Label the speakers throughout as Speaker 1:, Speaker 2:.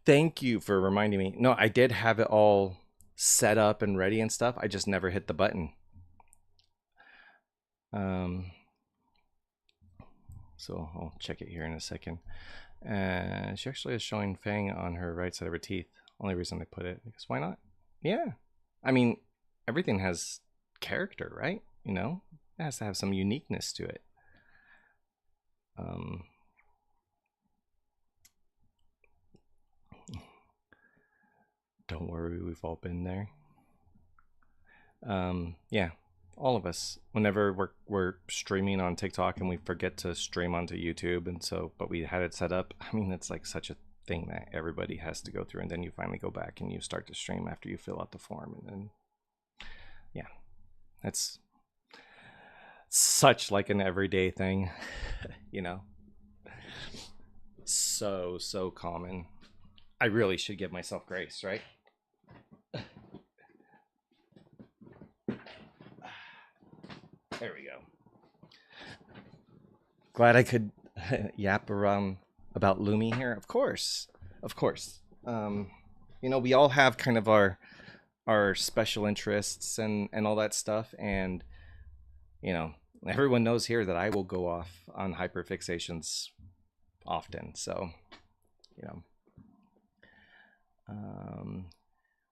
Speaker 1: Thank you for reminding me. No, I did have it all set up and ready and stuff. I just never hit the button. Um, so I'll check it here in a second. She actually is showing Fang on her right side of her teeth. Only reason I put it, because why not? Yeah. I mean, everything has character, right? You know, it has to have some uniqueness to it. Don't worry, we've all been there. Yeah, all of us. Whenever we're streaming on TikTok and we forget to stream onto YouTube, and so but we had it set up. I mean, it's like such a thing that everybody has to go through, and then you finally go back and you start to stream after you fill out the form, and then yeah, that's such like an everyday thing, you know. So common. I really should give myself grace, right? There we go. Glad I could yap around about Lumi here. Of course, of course. You know, we all have kind of our special interests and all that stuff, and you know, everyone knows here that I will go off on hyperfixations often. So, you know,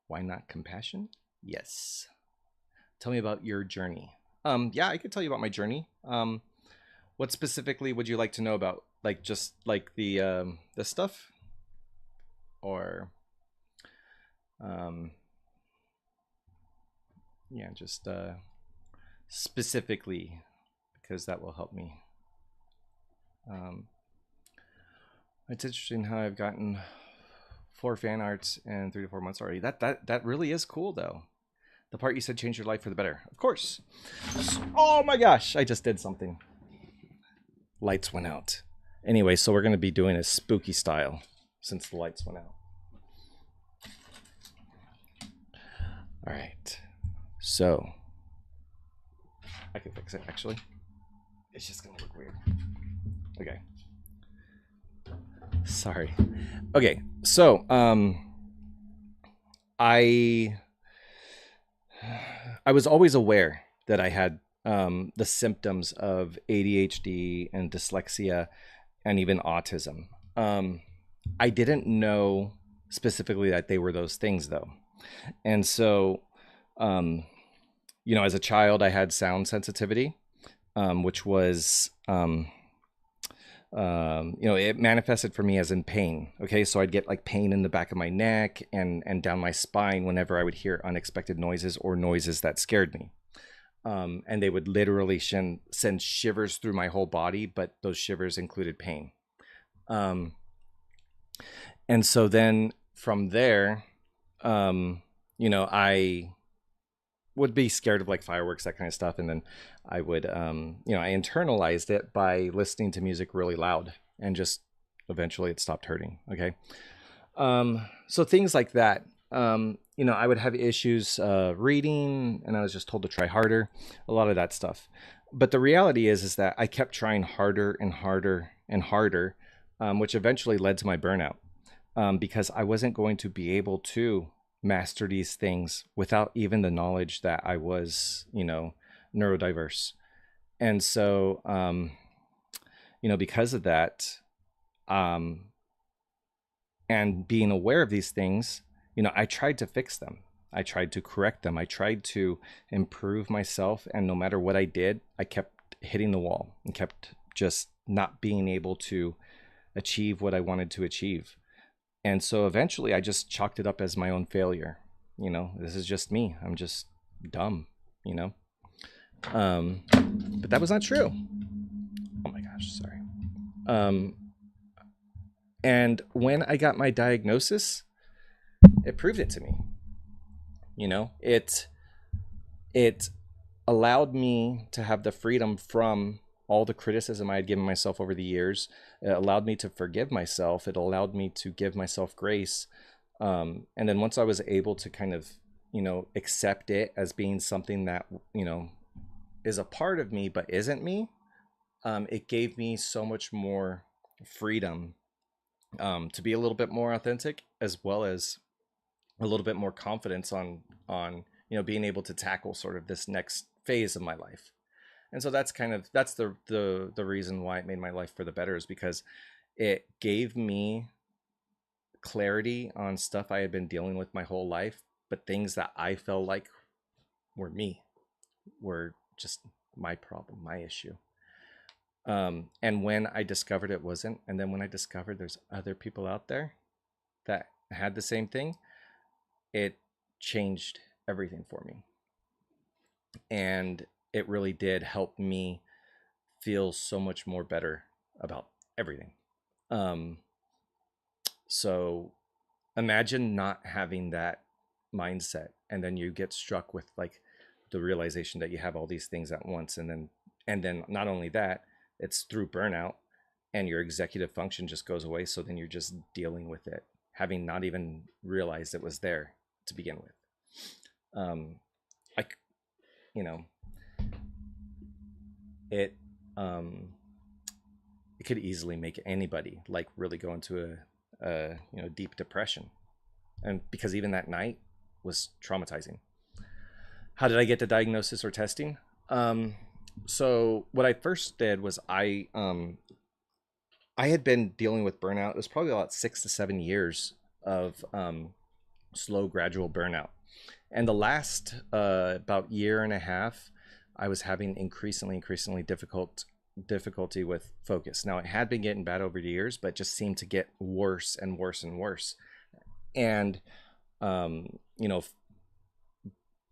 Speaker 1: why not compassion? Yes. Tell me about your journey. Yeah, I could tell you about my journey. What specifically would you like to know about? Like just like the stuff, or yeah, just specifically, because that will help me. It's interesting how I've gotten 4 fan arts in 3 to 4 months already. That really is cool though. The part you said changed your life for the better. Of course. Oh my gosh, I just did something. Lights went out. Anyway, so we're going to be doing a spooky style since the lights went out. All right. So I can fix it actually. It's just going to look weird. Okay. Sorry. Okay. So, I was always aware that I had the symptoms of ADHD and dyslexia and even autism. I didn't know specifically that they were those things though. And so, you know, as a child, I had sound sensitivity, which was, you know, it manifested for me as in pain. Okay, so I'd get like pain in the back of my neck and down my spine whenever I would hear unexpected noises or noises that scared me. And they would literally send shivers through my whole body, but those shivers included pain. And so then from there, you know, I would be scared of like fireworks, that kind of stuff. And then I would, you know, I internalized it by listening to music really loud, and just eventually it stopped hurting. Okay. So things like that. You know, I would have issues reading, and I was just told to try harder, a lot of that stuff. But the reality is that I kept trying harder and harder and harder, which eventually led to my burnout, because I wasn't going to be able to master these things without even the knowledge that I was, you know, neurodiverse. And so, you know, because of that, and being aware of these things, you know, I tried to fix them. I tried to correct them. I tried to improve myself. And no matter what I did, I kept hitting the wall and kept just not being able to achieve what I wanted to achieve. And so eventually I just chalked it up as my own failure. You know, this is just me. I'm just dumb, you know? But that was not true. Oh my gosh, sorry. And when I got my diagnosis, it proved it to me. You know, it allowed me to have the freedom from all the criticism I had given myself over the years. It allowed me to forgive myself. It allowed me to give myself grace. And then once I was able to kind of, you know, accept it as being something that, you know, is a part of me but isn't me, it gave me so much more freedom to be a little bit more authentic, as well as a little bit more confidence on being able to tackle sort of this next phase of my life. And so that's the reason why it made my life for the better, is because it gave me clarity on stuff I had been dealing with my whole life, but things that I felt like were me, were just my problem, my issue. And when I discovered it wasn't, and then when I discovered there's other people out there that had the same thing, it changed everything for me. And it really did help me feel so much more better about everything. Um, so imagine not having that mindset, and then you get struck with like the realization that you have all these things at once, and then not only that, it's through burnout, and your executive function just goes away. So then you're just dealing with it, having not even realized it was there to begin with. I, you know, it it could easily make anybody like really go into a deep depression, and because even that night was traumatizing. How did I get the diagnosis or testing? So what I first did was I had been dealing with burnout. It was probably about 6 to 7 years of slow, gradual burnout. And the last about year and a half, I was having increasingly difficulty with focus. Now, it had been getting bad over the years, but just seemed to get worse and worse and worse. And um, you know,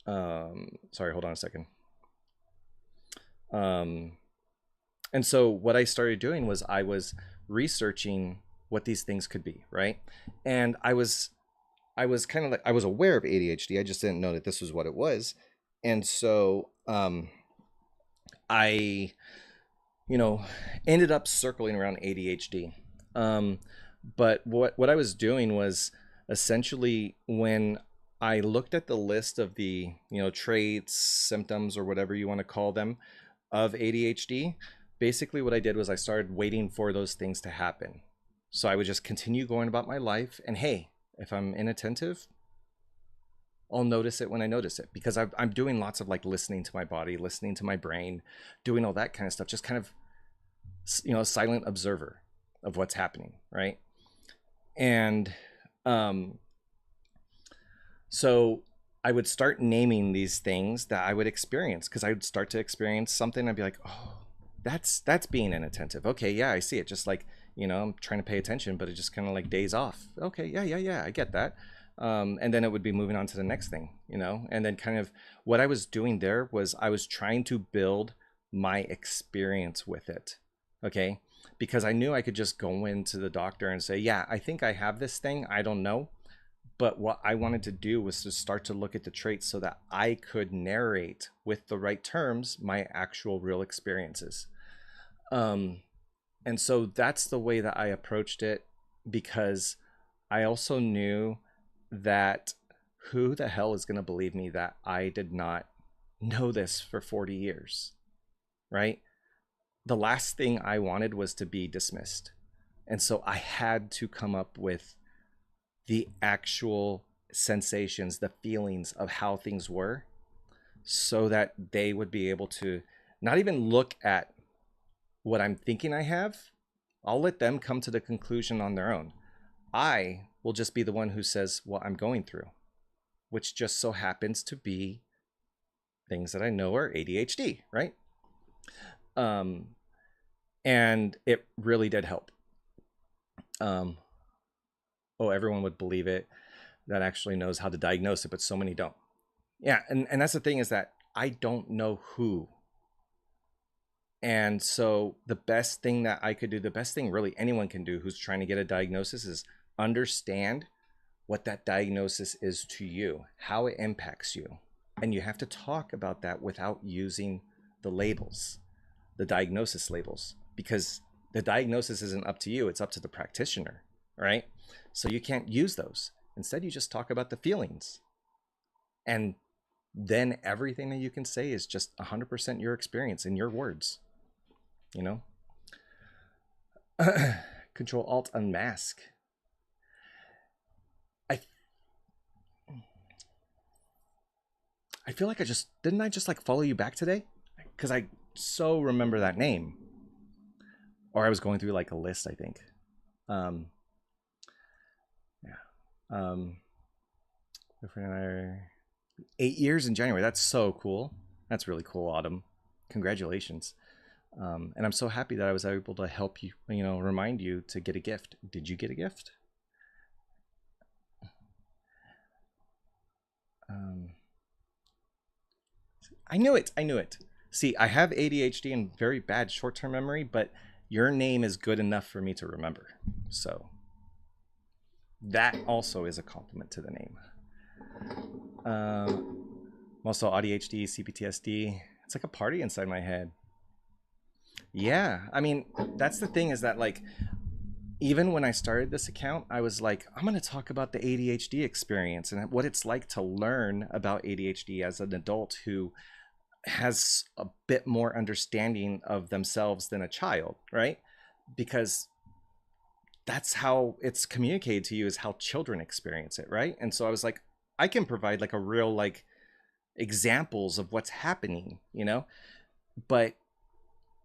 Speaker 1: sorry, hold on a second. Um, and so what I started doing was I was researching what these things could be, right? And I was kind of like, I was aware of ADHD. I just didn't know that this was what it was. And so I, you know, ended up circling around ADHD. Um, but what I was doing was essentially, when I looked at the list of the, traits, symptoms, or whatever you want to call them, of ADHD, basically what I did was I started waiting for those things to happen. So I would just continue going about my life, and hey, if I'm inattentive, I'll notice it when I notice it, because I'm doing lots of like listening to my body, listening to my brain, doing all that kind of stuff, just kind of, a silent observer of what's happening, right? And um, so I would start naming these things that I would experience, because I would start to experience something. I'd be like, oh, that's being inattentive. Okay, yeah, I see it. Just like, I'm trying to pay attention, but it just kind of like days off. Okay, yeah, I get that. And then it would be moving on to the next thing, and then kind of what I was doing there was I was trying to build my experience with it. Okay. Because I knew I could just go into the doctor and say, yeah, I think I have this thing. I don't know. But what I wanted to do was to start to look at the traits so that I could narrate with the right terms my actual real experiences. Um, and so that's the way that I approached it, because I also knew that who the hell is going to believe me that I did not know this for 40 years, right? The last thing I wanted was to be dismissed. And so I had to come up with the actual sensations, the feelings of how things were, so that they would be able to not even look at what I'm thinking I have. I'll let them come to the conclusion on their own. I will just be the one who says what I'm going through, which just so happens to be things that I know are ADHD, right? And it really did help. Everyone would believe it that actually knows how to diagnose it, but so many don't. Yeah, and that's the thing, is that I don't know who. And so the best thing that I could do, the best thing really anyone can do who's trying to get a diagnosis, is understand what that diagnosis is to you, how it impacts you. And you have to talk about that without using the labels, the diagnosis labels, because the diagnosis isn't up to you, it's up to the practitioner, right? So you can't use those. Instead, you just talk about the feelings. And then everything that you can say is just 100% your experience in your words, Control Alt Unmask. feel like didn't I just like follow you back today? Because I so remember that name. Or I was going through like a list, I think. Um, yeah. My friend and I are 8 years in January. That's so cool. That's really cool, Autumn. Congratulations. And I'm so happy that I was able to help you, remind you to get a gift. Did you get a gift? I knew it. I knew it. See, I have ADHD and very bad short-term memory, but your name is good enough for me to remember. So that also is a compliment to the name. Also ADHD, CPTSD. It's like a party inside my head. Yeah, I mean, that's the thing, is that like, even when I started this account, I was like, I'm going to talk about the ADHD experience and what it's like to learn about ADHD as an adult who has a bit more understanding of themselves than a child, right? Because that's how it's communicated to you, is how children experience it, right? And so I was like, I can provide like a real like examples of what's happening, but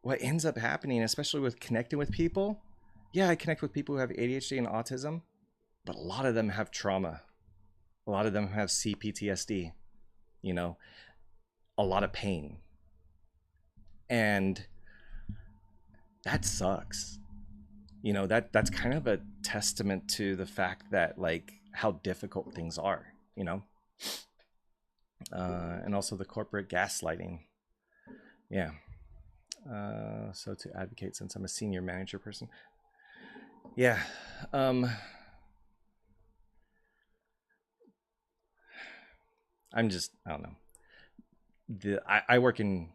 Speaker 1: what ends up happening, especially with connecting with people, yeah, I connect with people who have ADHD and autism, but a lot of them have trauma. A lot of them have CPTSD, a lot of pain. And that sucks. That's kind of a testament to the fact that like how difficult things are, and also the corporate gaslighting. Yeah. So to advocate, since I'm a senior manager person. Yeah. I don't know. I work in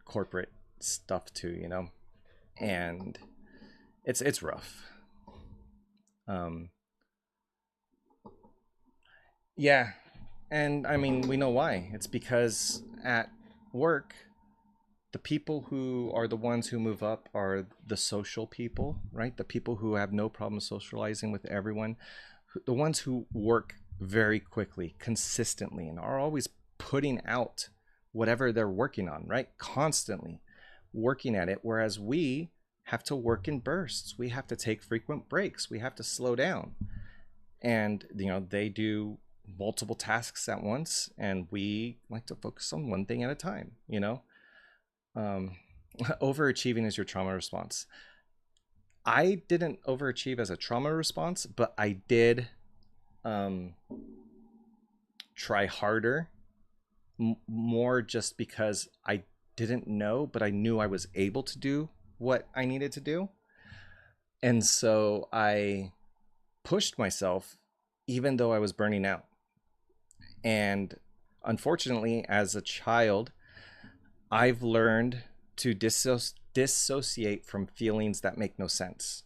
Speaker 1: corporate stuff too, and it's rough. Yeah. And I mean, we know why. It's because at work, the people who are the ones who move up are the social people, right? The people who have no problem socializing with everyone, the ones who work very quickly, consistently, and are always putting out whatever they're working on, right? Constantly working at it. Whereas we have to work in bursts. We have to take frequent breaks. We have to slow down. And, they do multiple tasks at once, and we like to focus on one thing at a time, Overachieving is your trauma response. I didn't overachieve as a trauma response, but I did try harder, more just because I didn't know, but I knew I was able to do what I needed to do. And so I pushed myself even though I was burning out. And unfortunately, as a child, I've learned to dissociate from feelings that make no sense.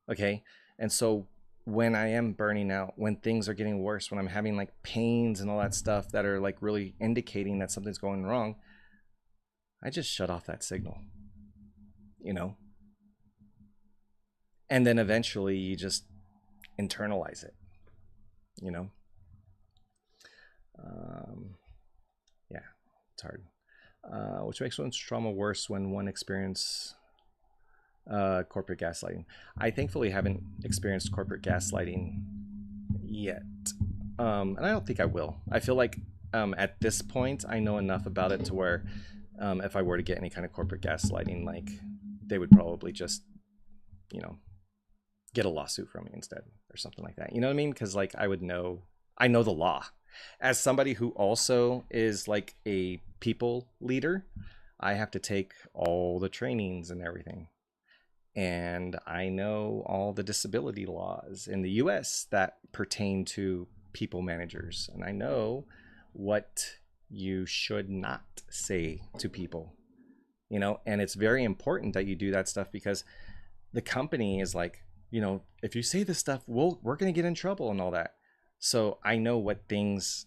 Speaker 1: Okay. And so when I am burning out, when things are getting worse, when I'm having like pains and all that stuff that are like really indicating that something's going wrong, I just shut off that signal, and then eventually you just internalize it, yeah, it's hard. Which makes one's trauma worse when one experience corporate gaslighting. I thankfully haven't experienced corporate gaslighting yet, and I don't think I will. I feel like at this point I know enough about it to where if I were to get any kind of corporate gaslighting, like they would probably just get a lawsuit from me instead or something like that. You know what I mean? Because like I know the law. As somebody who also is like a people leader, I have to take all the trainings and everything. And I know all the disability laws in the US that pertain to people managers. And I know what you should not say to people, and it's very important that you do that stuff, because the company is like, if you say this stuff, we're going to get in trouble and all that. So I know what things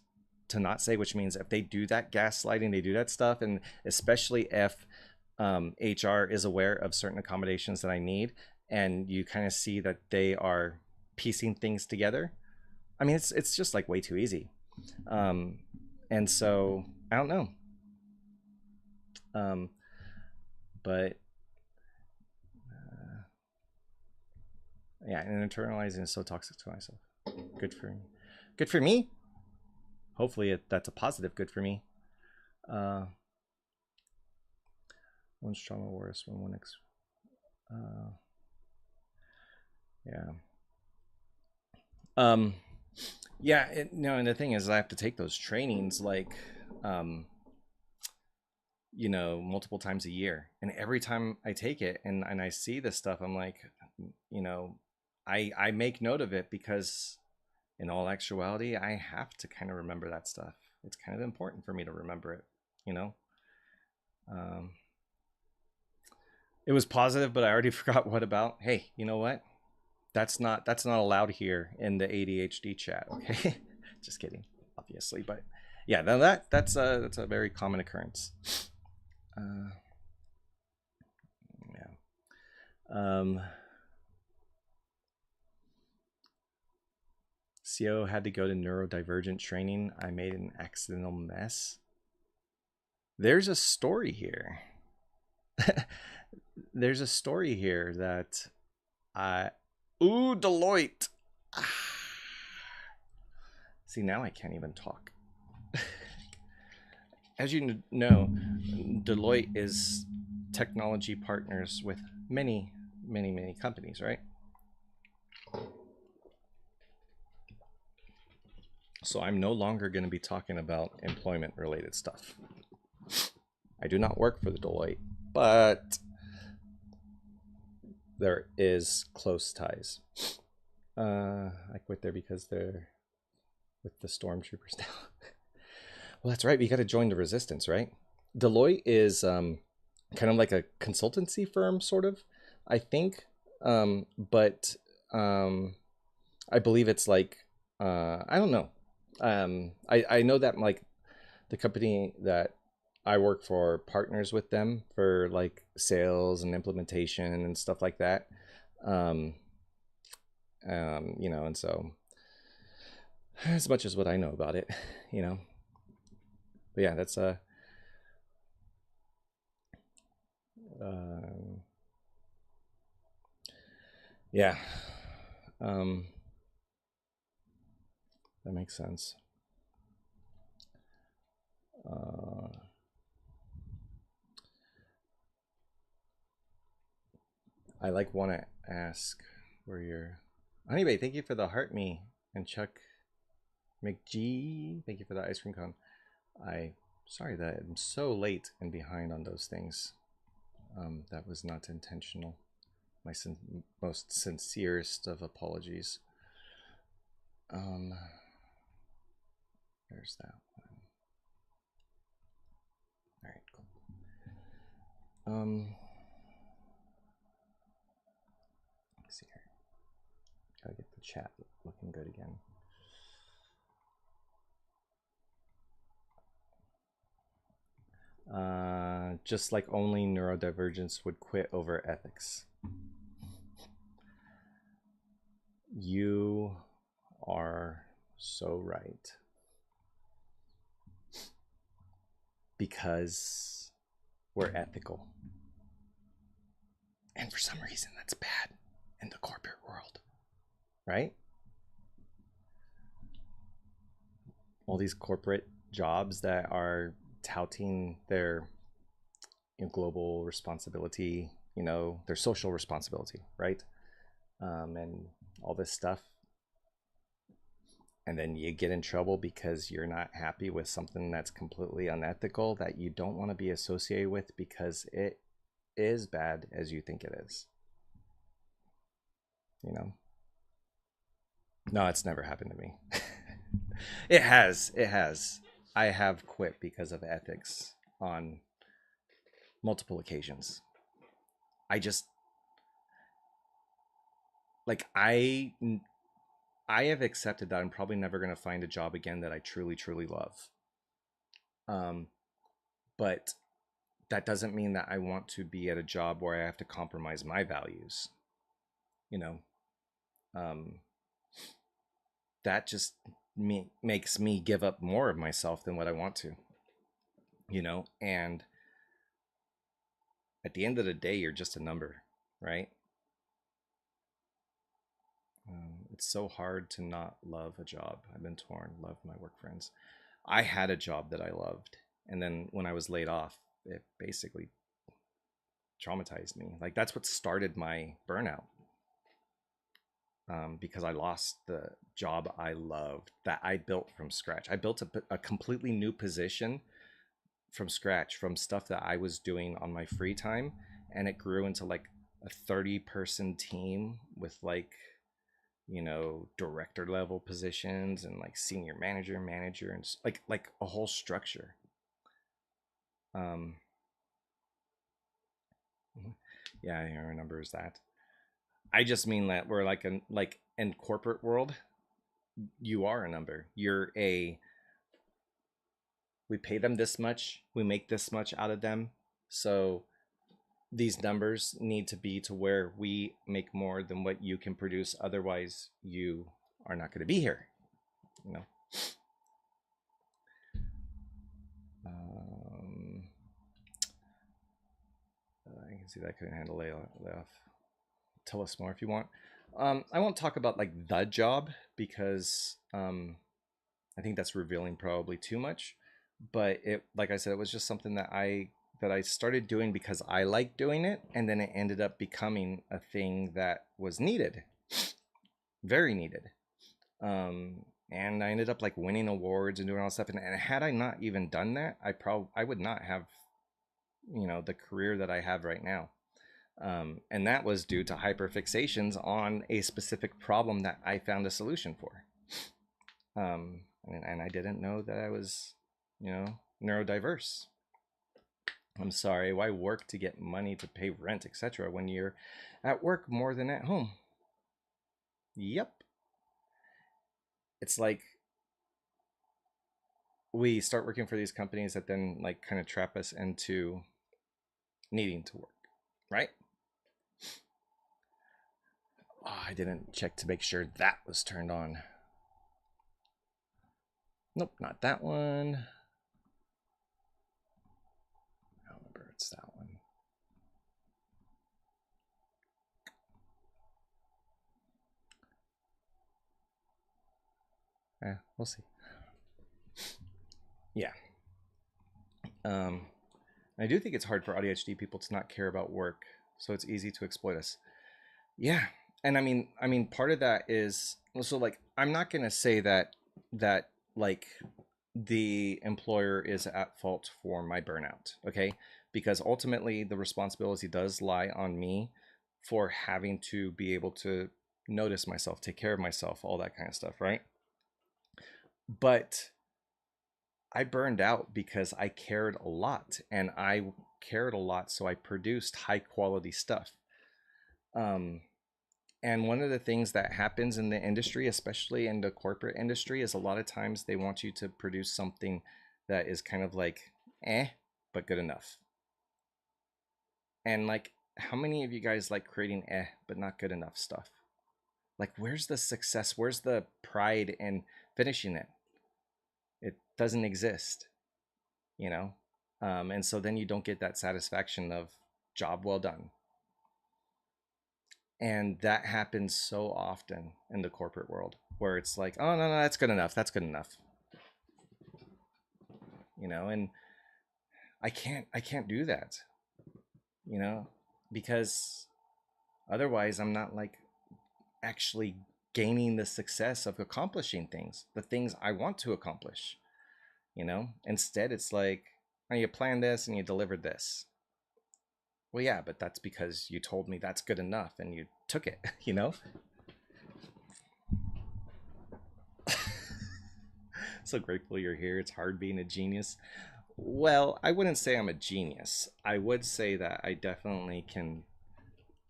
Speaker 1: to not say, which means if they do that gaslighting, they do that stuff, and especially if HR is aware of certain accommodations that I need, and you kind of see that they are piecing things together. I mean, it's just like way too easy. And so I don't know. Um, but yeah, and internalizing is so toxic to myself. Good for me. Good for me. Hopefully that's a positive good for me. One's trauma worse when one yeah. Yeah, and the thing is I have to take those trainings like multiple times a year. And every time I take it and I see this stuff, I'm like, you know, I make note of it because in all actuality, I have to kind of remember that stuff. It's kind of important for me to remember it, you know? Um, it was positive, but I already forgot what about. Hey, you know what? That's not allowed here in the ADHD chat, okay? Just kidding, obviously, but yeah, that's a very common occurrence. Yeah. CO had to go to neurodivergent training. I made an accidental mess. There's a story here. There's a story here that Deloitte. See, now I can't even talk. As you know, Deloitte is technology partners with many, many, many companies, right? So I'm no longer going to be talking about employment related stuff. I do not work for the Deloitte, but there is close ties. I quit there because they're with the stormtroopers now. Well, that's right. We got to join the resistance, right? Deloitte is kind of like a consultancy firm, sort of, I think. But I believe it's like I don't know. I know that like the company that I work for partners with them for like sales and implementation and stuff like that. And so as much as what I know about it, you know. But yeah, that's yeah. Um, that makes sense. I like want to ask where you're. Anyway, thank you for the heart me and Chuck McGee. Thank you for the ice cream cone. Sorry that I'm so late and behind on those things. That was not intentional. My most sincerest of apologies. There's that one. All right, cool. Let's see here. Gotta get the chat looking good again. Just like only neurodivergence would quit over ethics. You are so right. Because we're ethical. And for some reason, that's bad in the corporate world, right? All these corporate jobs that are touting their global responsibility, their social responsibility, right? And all this stuff. And then you get in trouble because you're not happy with something that's completely unethical that you don't want to be associated with because it is bad as you think it is. No, it's never happened to me. It has. I have quit because of ethics on multiple occasions. I just like I have accepted that I'm probably never going to find a job again that I truly truly love. But that doesn't mean that I want to be at a job where I have to compromise my values. Um, that just makes me give up more of myself than what I want to. and at the end of the day, you're just a number, right? It's so hard to not love a job. I've been torn, love my work friends. I had a job that I loved. And then when I was laid off, it basically traumatized me. Like that's what started my burnout, because I lost the job I loved that I built from scratch. I built a completely new position from scratch from stuff that I was doing on my free time. And it grew into like a 30-person team with like, director level positions and like senior manager, and like a whole structure. Um, yeah, I remember is that. I just mean that we're like in corporate world, you are a number. We pay them this much, we make this much out of them. So these numbers need to be to where we make more than what you can produce. Otherwise, you are not going to be here. You know. I can see that I couldn't handle layoff. Tell us more if you want. I won't talk about like the job because I think that's revealing probably too much. But it, like I said, it was just something that I started doing because I liked doing it, and then it ended up becoming a thing that was needed, very needed. And I ended up like winning awards and doing all that stuff. And had I not even done that, I would not have, the career that I have right now. And that was due to hyperfixations on a specific problem that I found a solution for. And I didn't know that I was, neurodiverse. I'm sorry, why work to get money to pay rent, etc., when you're at work more than at home? Yep. It's like we start working for these companies that then like kind of trap us into needing to work, right? Oh, I didn't check to make sure that was turned on. Nope, not that one. I don't remember, it's that one. We'll see. Yeah. I do think it's hard for ADHD people to not care about work, so it's easy to exploit us. Yeah, and I mean, part of that is also like I'm not gonna say that like the employer is at fault for my burnout, okay? Because ultimately the responsibility does lie on me for having to be able to notice myself, take care of myself, all that kind of stuff, right? But I burned out because I cared a lot, and I cared a lot, so I produced high quality stuff. Um, and one of the things that happens in the industry, especially in the corporate industry, is a lot of times they want you to produce something that is kind of like, but good enough. And like, how many of you guys like creating but not good enough stuff? Like, where's the success? Where's the pride in finishing it? It doesn't exist, you know? And so then you don't get that satisfaction of job well done. And that happens so often in the corporate world where it's like, oh, no, that's good enough. That's good enough. And I can't do that, you know, because otherwise I'm not like actually gaining the success of accomplishing things, the things I want to accomplish. Instead it's like, oh, you planned this and you delivered this. Well, yeah, but that's because you told me that's good enough and you took it. So grateful you're here. It's hard being a genius. Well, I wouldn't say I'm a genius. I would say that I definitely can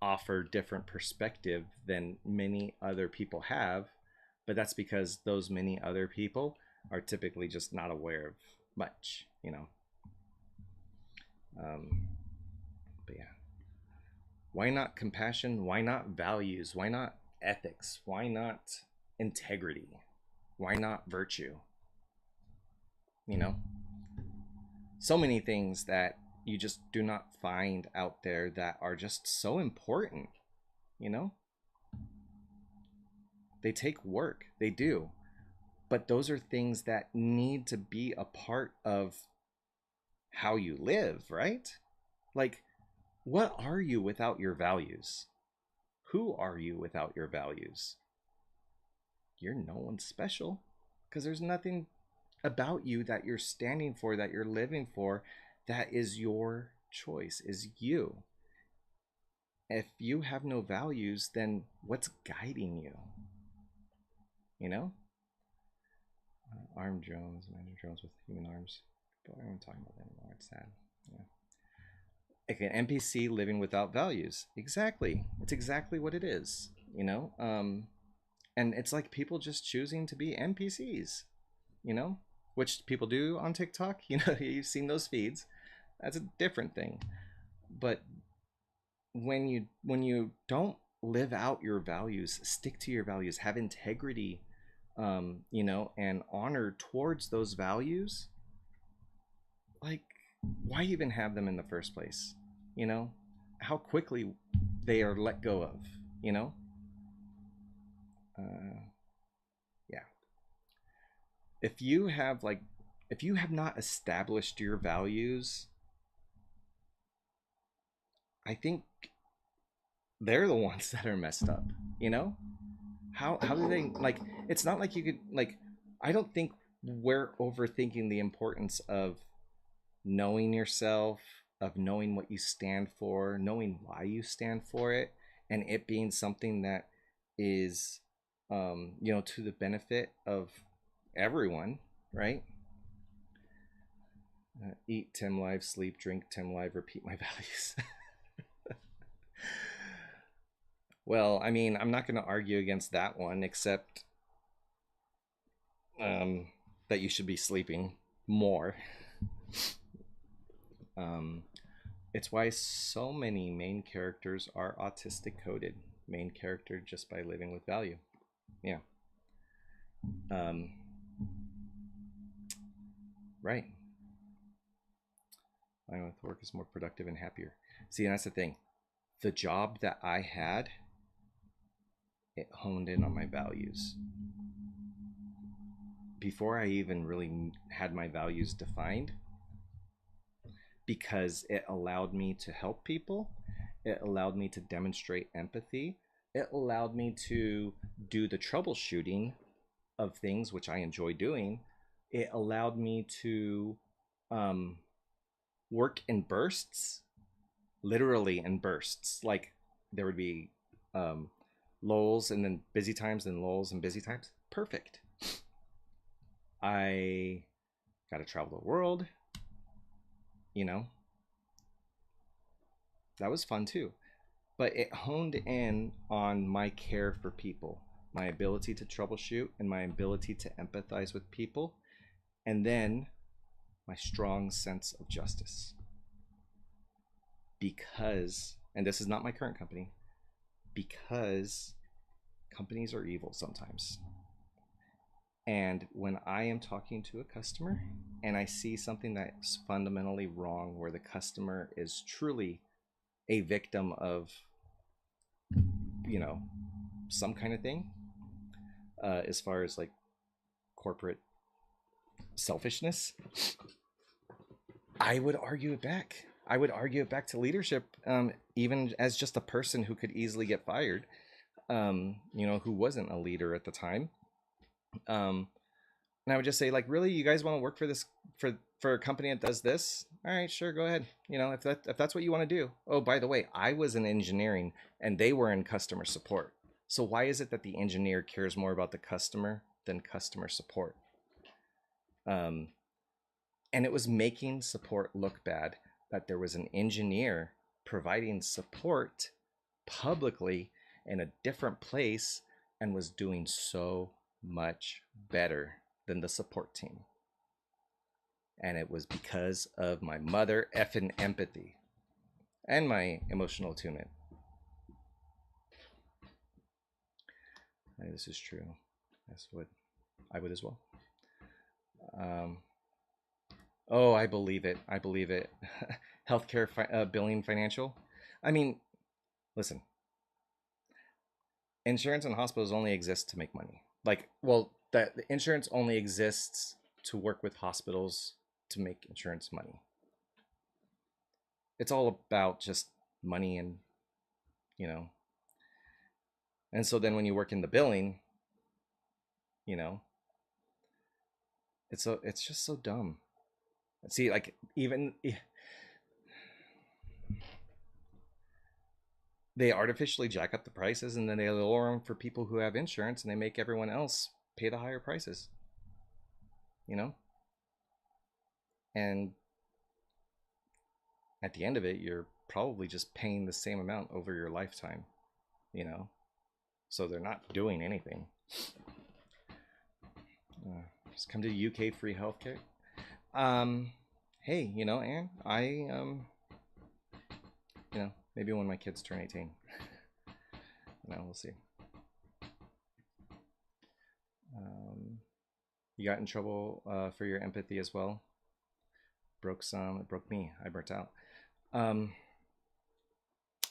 Speaker 1: offer different perspective than many other people have, but that's because those many other people are typically just not aware of much. But yeah, why not compassion? Why not values? Why not ethics? Why not integrity? Why not virtue? you know so many things that you just do not find out there that are just so important, you know? They take work, they do. But those are things that need to be a part of how you live, right? Like, what are you without your values? Who are you without your values? You're no one special, because there's nothing about you that you're standing for, that you're living for, that is your choice, is you. If you have no values, then what's guiding you? You know? Armed drones, imagine drones with human arms. But I don't talking about that anymore. It's sad. Yeah. Like an NPC living without values. Exactly. It's exactly what it is. You know? And it's like people just choosing to be NPCs. You know? Which people do on TikTok. You know, you've seen those feeds. That's a different thing. But when you don't live out your values, stick to your values, have integrity, you know, and honor towards those values, like, why even have them in the first place? You know, how quickly they are let go of, you know? Yeah. If you have not established your values, I think they're the ones that are messed up, you know? How do they, like, it's not like you could, like, I don't think we're overthinking the importance of knowing yourself, of knowing what you stand for, knowing why you stand for it, and it being something that is, you know, to the benefit of everyone, right? Eat Tim Live, sleep, drink Tim Live, repeat my values. Well, I mean, I'm not going to argue against that one, except that you should be sleeping more. It's why so many main characters are autistic coded. Main character just by living with value. Yeah. Right. I know the work is more productive and happier. See, and that's the thing. The job that I had, it honed in on my values. Before I even really had my values defined, because it allowed me to help people, it allowed me to demonstrate empathy, it allowed me to do the troubleshooting of things, which I enjoy doing. It allowed me to work in bursts, literally in bursts. Like, there would be lulls and then busy times, and lulls and busy times. Perfect. I got to travel the world, you know. That was fun too. But it honed in on my care for people, my ability to troubleshoot, and my ability to empathize with people, and then my strong sense of justice. Because, and this is not my current company, because companies are evil sometimes. And when I am talking to a customer and I see something that's fundamentally wrong, where the customer is truly a victim of, you know, some kind of thing, as far as like corporate selfishness, I would argue it back. I would argue it back to leadership, even as just a person who could easily get fired, you know, who wasn't a leader at the time. And I would just say, like, really, you guys want to work for this, for a company that does this? All right, sure, go ahead. You know, if that's what you want to do. Oh, by the way, I was in engineering and they were in customer support. So why is it that the engineer cares more about the customer than customer support? And it was making support look bad that there was an engineer providing support publicly in a different place and was doing so much better than the support team. And it was because of my mother effing empathy and my emotional attunement. This is true. That's what I would as well. Oh, I believe it. I believe it. Healthcare billing financial. I mean, listen, insurance and hospitals only exist to make money. Like, well, that the insurance only exists to work with hospitals to make insurance money. It's all about just money and, you know. And so then when you work in the billing, you know, it's just so dumb. See, like even they artificially jack up the prices and then they lower them for people who have insurance and they make everyone else pay the higher prices, you know? And at the end of it, you're probably just paying the same amount over your lifetime, you know? So they're not doing anything. Just come to UK free healthcare. Hey, you know, Aaron, you know, maybe when my kids turn 18, you know, we'll see. You got in trouble for your empathy as well. It broke me. I burnt out. Um,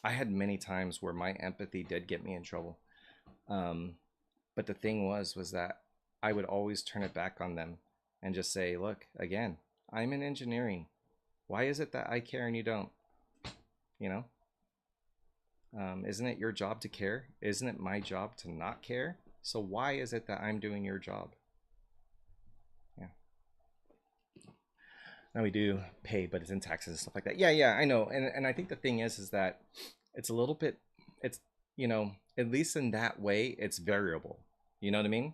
Speaker 1: I had many times where my empathy did get me in trouble. Um, but the thing was that I would always turn it back on them and just say, look, again, I'm in engineering. Why is it that I care and you don't? You know? Isn't it your job to care? Isn't it my job to not care? So why is it that I'm doing your job? Yeah. Now we do pay, but it's in taxes and stuff like that. Yeah, I know. And I think the thing is that it's a little bit, it's, you know, at least in that way, it's variable. You know what I mean?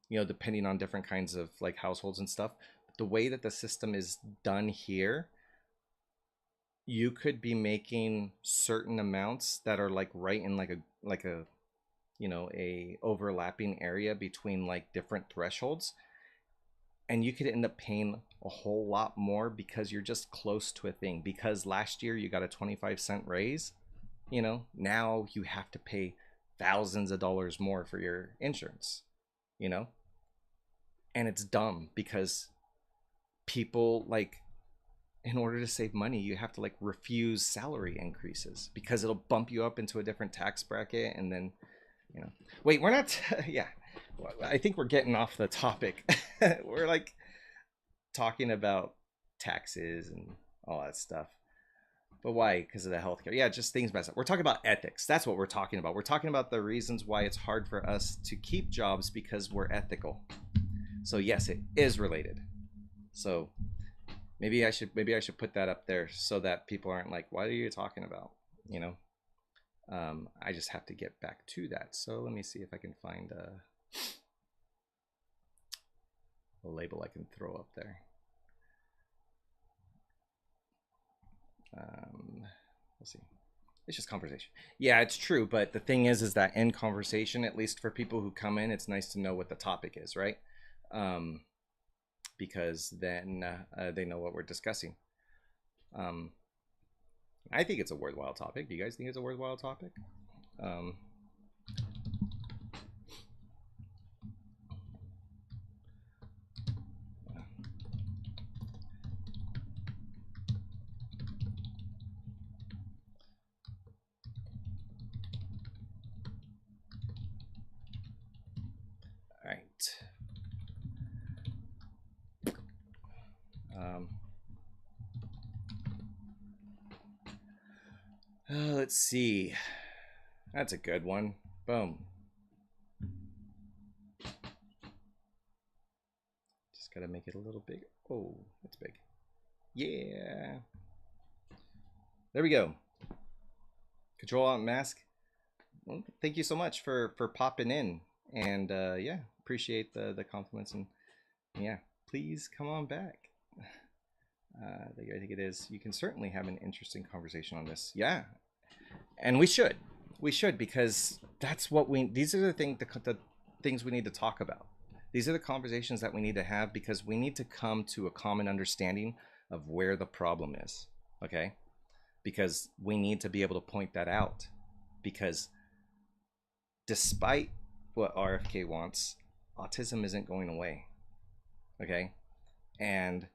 Speaker 1: You know, depending on different kinds of like households and stuff. The way that the system is done here, you could be making certain amounts that are like right in like a you know, a overlapping area between like different thresholds, and you could end up paying a whole lot more because you're just close to a thing. Because last year you got a 25-cent raise, you know, now you have to pay thousands of dollars more for your insurance, you know? And it's dumb because people like, in order to save money, you have to like refuse salary increases because it'll bump you up into a different tax bracket. And then, you know, wait, we're not, yeah, I think we're getting off the topic. We're like talking about taxes and all that stuff. But why? Because of the healthcare. Yeah, just things mess up. We're talking about ethics. That's what we're talking about. We're talking about the reasons why it's hard for us to keep jobs because we're ethical. So yes, it is related. So maybe I should put that up there so that people aren't like, what are you talking about? You know, I just have to get back to that. So let me see if I can find a label I can throw up there. We'll see. It's just conversation. Yeah, it's true. But the thing is that in conversation, at least for people who come in, it's nice to know what the topic is, right? Because then they know what we're discussing. I think it's a worthwhile topic. Do you guys think it's a worthwhile topic? All right. Let's see. That's a good one. Boom. Just gotta make it a little bigger. Oh, that's big. Yeah. There we go. Control Alt Mask. Well, thank you so much for popping in, and yeah, appreciate the compliments, and yeah, please come on back. I think it is. You can certainly have an interesting conversation on this. Yeah, and we should because that's what we. These are the things we need to talk about. These are the conversations that we need to have because we need to come to a common understanding of where the problem is. Okay, because we need to be able to point that out because despite what RFK wants, autism isn't going away. Okay? And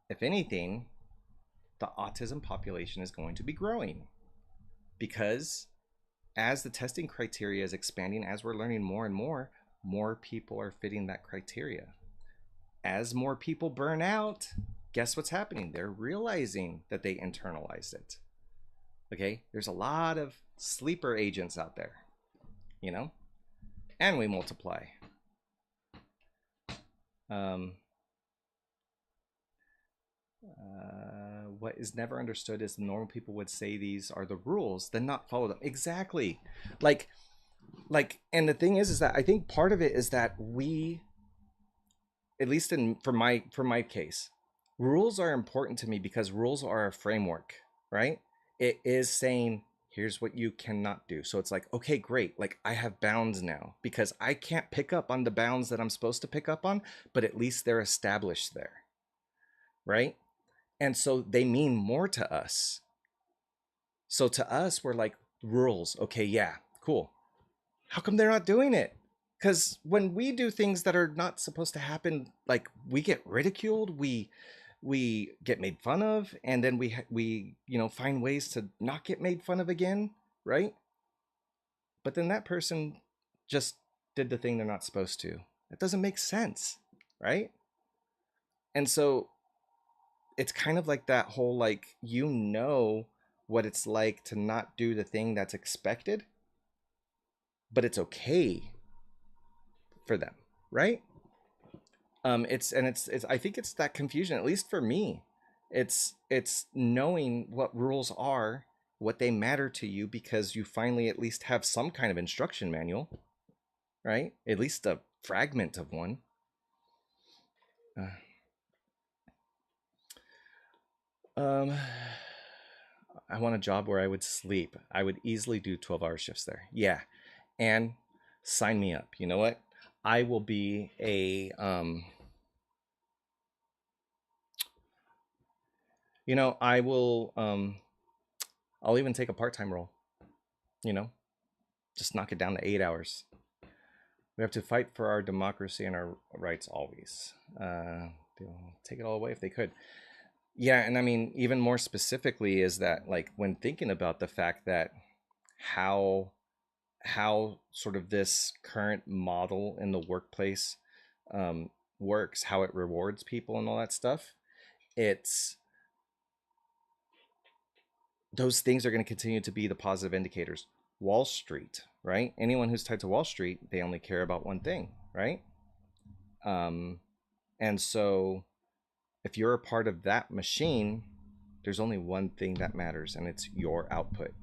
Speaker 1: if anything, the autism population is going to be growing because as the testing criteria is expanding, as we're learning more and more people are fitting that criteria. As more people burn out, guess what's happening? They're realizing that they internalized it. Okay, there's a lot of sleeper agents out there, you know, and we multiply. What is never understood is the normal people would say these are the rules, then not follow them. Exactly. Like, and the thing is that I think part of it is that we, at least for my case, rules are important to me because rules are a framework, right? It is saying here's what you cannot do. So it's like, okay, great. Like I have bounds now because I can't pick up on the bounds that I'm supposed to pick up on, but at least they're established there, right? And so they mean more to us. So to us, we're like, rules. Okay, yeah, cool. How come they're not doing it? Because when we do things that are not supposed to happen, like we get ridiculed, we get made fun of, and then we find ways to not get made fun of again, right? But then that person just did the thing they're not supposed to. That doesn't make sense, right? And so it's kind of like that whole like what it's like to not do the thing that's expected, but it's okay for them, right? It's I think it's that confusion, at least for me. It's knowing what rules are, what they matter to you, because you finally at least have some kind of instruction manual, right? At least a fragment of one. Um, I want a job where I would sleep. I would easily do 12-hour shifts there. Yeah, and sign me up. You know what? I will be a I will I'll even take a part-time role, you know, just knock it down to 8 hours. We have to fight for our democracy and our rights always. They'll take it all away if they could. Yeah, and I mean, even more specifically is that like when thinking about the fact that how sort of this current model in the workplace works, how it rewards people and all that stuff, it's those things are going to continue to be the positive indicators. Wall Street, right? Anyone who's tied to Wall Street, they only care about one thing, right? And so if you're a part of that machine, there's only one thing that matters, and it's your output.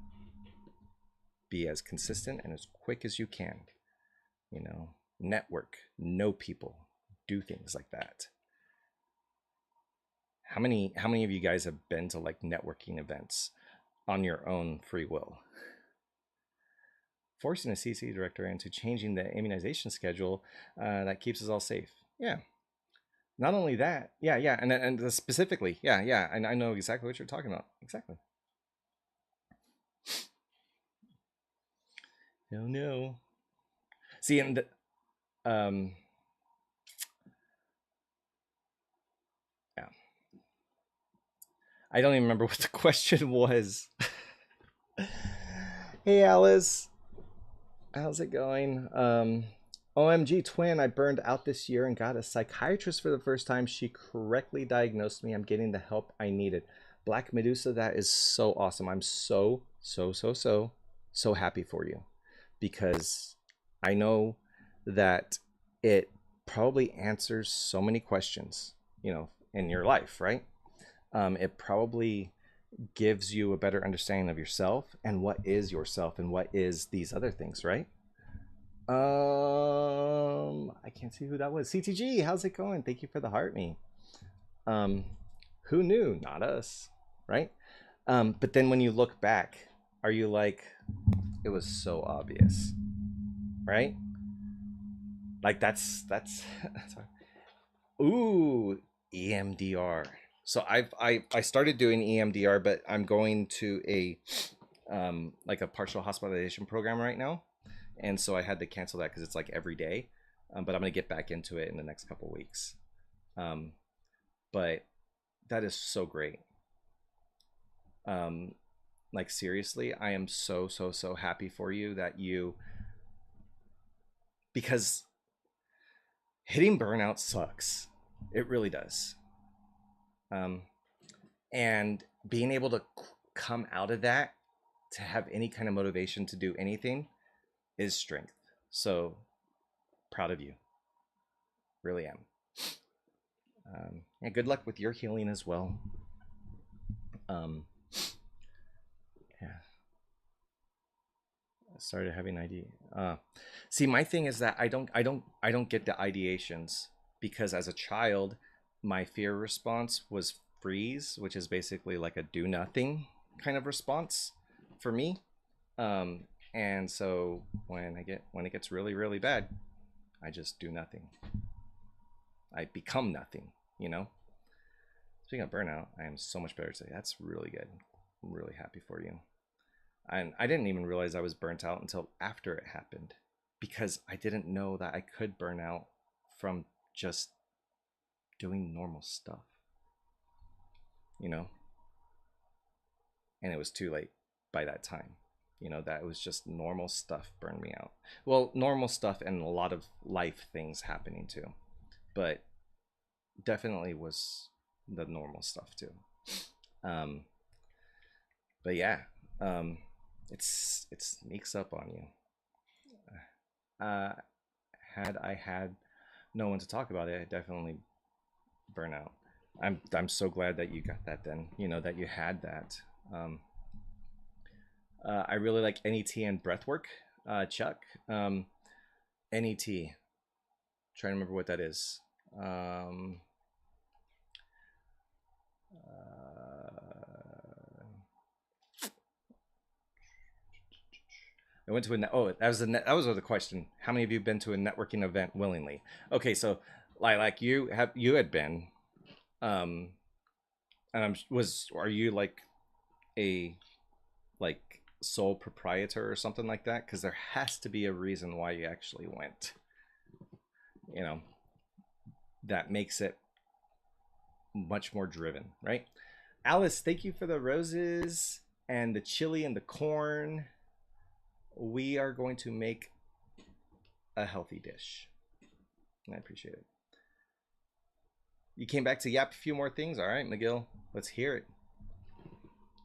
Speaker 1: Be as consistent and as quick as you can. You know, network, know people, do things like that. How many of you guys have been to like networking events on your own free will? Forcing a CC director into changing the immunization schedule that keeps us all safe. Yeah. Not only that, yeah, and specifically, yeah, and I know exactly what you're talking about. Exactly. Oh no. See, and yeah, I don't even remember what the question was. Hey, Alice, how's it going? OMG twin, I burned out this year and got a psychiatrist for the first time. She correctly diagnosed me. I'm getting the help I needed. Black Medusa, that is so awesome. I'm so happy for you, because I know that it probably answers so many questions, you know, in your life, right? It probably gives you a better understanding of yourself and what is yourself and what is these other things, right? I can't see who that was. CTG, how's it going? Thank you for the heart me. Who knew? Not us, right? But then when you look back, are you like, it was so obvious, right? Like that's ooh, EMDR. So I started doing EMDR, but I'm going to a like a partial hospitalization program right now, and so I had to cancel that because it's like every day. But I'm gonna get back into it in the next couple weeks. but that is so great. Like seriously, I am so happy for you that you, because hitting burnout sucks. It really does. Um, and being able to come out of that, to have any kind of motivation to do anything, is strength. So proud of you, really am. And good luck with your healing as well. Yeah, I started having see, my thing is that I don't get the ideations, because as a child my fear response was freeze, which is basically like a do nothing kind of response for me. And so when it gets really bad, I just do nothing. I become nothing, you know. Speaking of burnout, I am so much better today. That's really good. I'm really happy for you. And I didn't even realize I was burnt out until after it happened, because I didn't know that I could burn out from just doing normal stuff, you know. And it was too late by that time. You know, that was just normal stuff burned me out. Well, normal stuff and a lot of life things happening too, but definitely was the normal stuff too. But yeah, it sneaks up on you. Had I had no one to talk about it, I definitely burn out. I'm so glad that you got that then, you know, that you had that. I really like NET and breathwork. Chuck, NET. Trying to remember what that is. I went to a oh, that was the question. How many of you have been to a networking event willingly? Okay, so like you had been, and are you like a sole proprietor or something like that? Because there has to be a reason why you actually went. You know, that makes it much more driven, right? Alice, thank you for the roses and the chili and the corn. We are going to make a healthy dish. I appreciate it. You came back to yap a few more things. All right, McGill, let's hear it.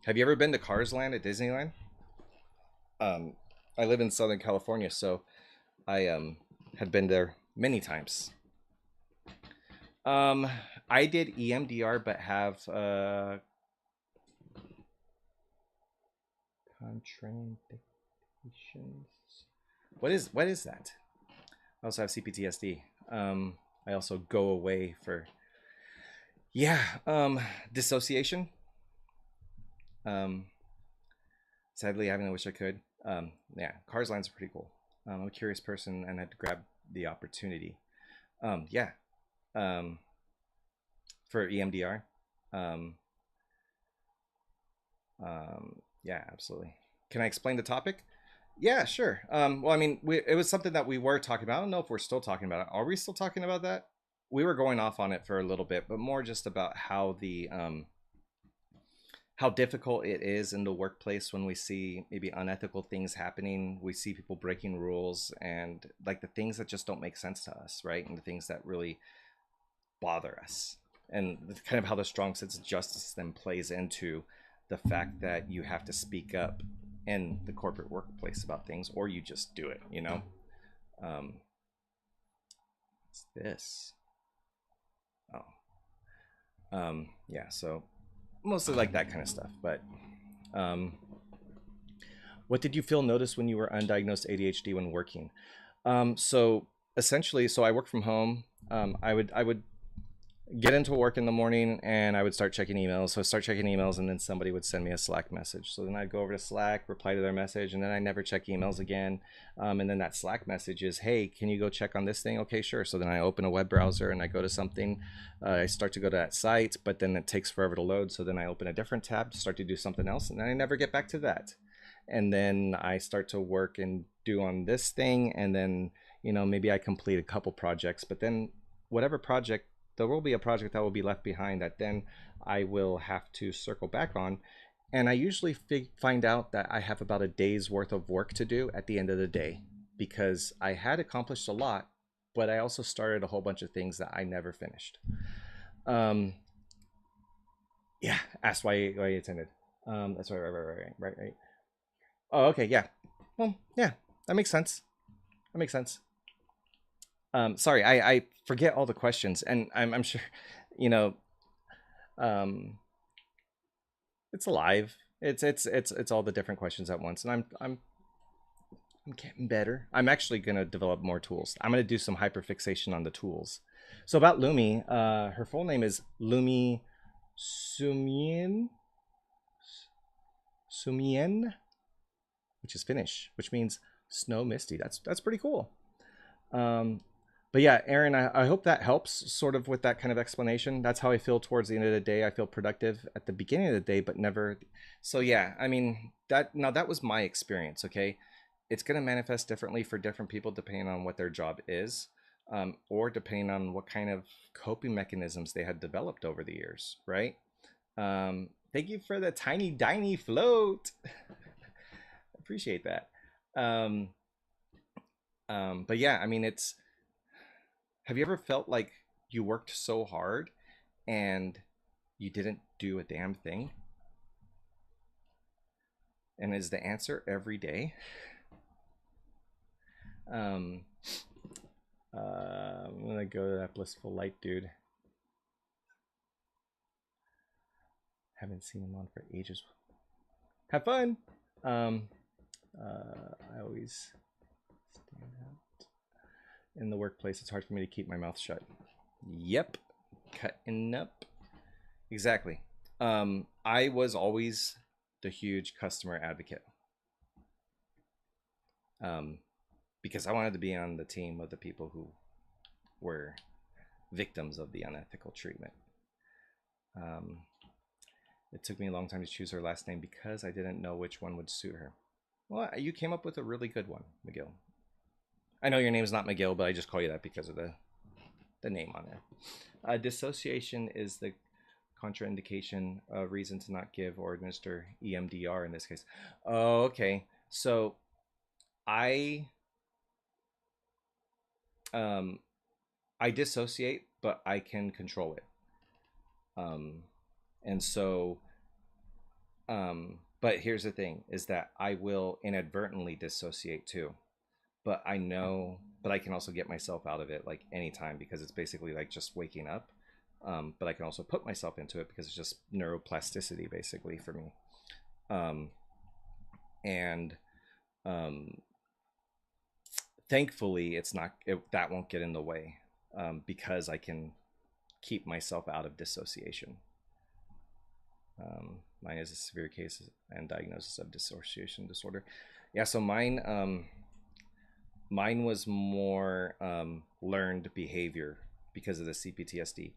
Speaker 1: Have you ever been to Cars Land at Disneyland? I live in Southern California, so I had been there many times. I did EMDR, but have contraindications. What is that? I also have CPTSD. I also go away for dissociation. Sadly, I wish I could. Yeah, Cars Lands are pretty cool. I'm a curious person and had to grab the opportunity. For EMDR. Yeah, absolutely. Can I explain the topic? Yeah, sure. Well, I mean, it was something that we were talking about. I don't know if we're still talking about it. Are we still talking about that? We were going off on it for a little bit, but more just about how the how difficult it is in the workplace when we see maybe unethical things happening. We see people breaking rules, and like the things that just don't make sense to us, right? And the things that really bother us, and kind of how the strong sense of justice then plays into the fact that you have to speak up in the corporate workplace about things, or you just do it, you know. What's this? Yeah, so mostly like that kind of stuff. But what did you notice when you were undiagnosed ADHD when working? So essentially, so I work from home. I would get into work in the morning and I would start checking emails. So I start checking emails, and then somebody would send me a Slack message. So then I'd go over to Slack, reply to their message, and then I never check emails again. And then that Slack message is, hey, can you go check on this thing? Okay, sure. So then I open a web browser and I go to something. I start to go to that site, but then it takes forever to load. So then I open a different tab to start to do something else, and then I never get back to that. And then I start to work and do on this thing, and then, you know, maybe I complete a couple projects, but then whatever project there will be a project that will be left behind that then I will have to circle back on. And I usually find out that I have about a day's worth of work to do at the end of the day, because I had accomplished a lot, but I also started a whole bunch of things that I never finished. Um, yeah, asked why you attended. That's right. Oh, okay, yeah. Well, yeah, that makes sense. That makes sense. Sorry, I forget all the questions, and I'm sure, you know, um, it's alive. It's all the different questions at once, and I'm getting better. I'm actually gonna develop more tools. I'm gonna do some hyperfixation on the tools. So about Lumi, her full name is Lumi Sumien, Sumien, which is Finnish, which means snow misty. That's pretty cool. Um, but yeah, Aaron, I hope that helps sort of with that kind of explanation. That's how I feel towards the end of the day. I feel productive at the beginning of the day, but never. So yeah, I mean, that was my experience. Okay. It's going to manifest differently for different people depending on what their job is, or depending on what kind of coping mechanisms they had developed over the years, right? Thank you for the tiny float. Appreciate that. Um, but yeah, I mean, have you ever felt like you worked so hard and you didn't do a damn thing? And is the answer every day? I'm gonna go to that blissful light dude. Haven't seen him on for ages. Have fun. I always stand out in the workplace. It's hard for me to keep my mouth shut. Yep, cutting up. Exactly. I was always the huge customer advocate. Because I wanted to be on the team of the people who were victims of the unethical treatment. It took me a long time to choose her last name because I didn't know which one would suit her. Well, you came up with a really good one, McGill. I know your name's not McGill, but I just call you that because of the name on there. Dissociation is the contraindication, reason to not give or administer EMDR in this case. Oh, okay. So I dissociate, but I can control it. And so, but here's the thing is that I will inadvertently dissociate too. But I know, but I can also get myself out of it like anytime because it's basically like just waking up. But I can also put myself into it because it's just neuroplasticity basically for me. And thankfully that won't get in the way, because I can keep myself out of dissociation. Mine is a severe case and diagnosis of dissociation disorder. Yeah, so mine was more learned behavior because of the CPTSD,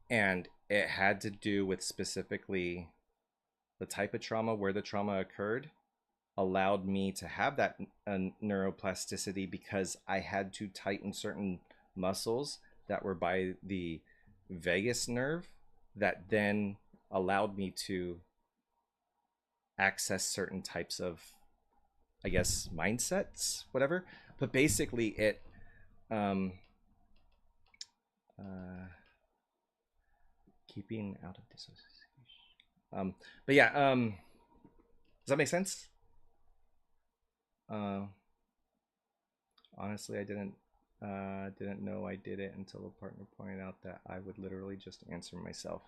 Speaker 1: and it had to do with specifically the type of trauma, where the trauma occurred, allowed me to have that neuroplasticity because I had to tighten certain muscles that were by the vagus nerve that then allowed me to access certain types of, I guess, mindsets, whatever. But basically it keeping out of dissociation. But yeah, does that make sense? Honestly, I didn't know I did it until a partner pointed out that I would literally just answer myself.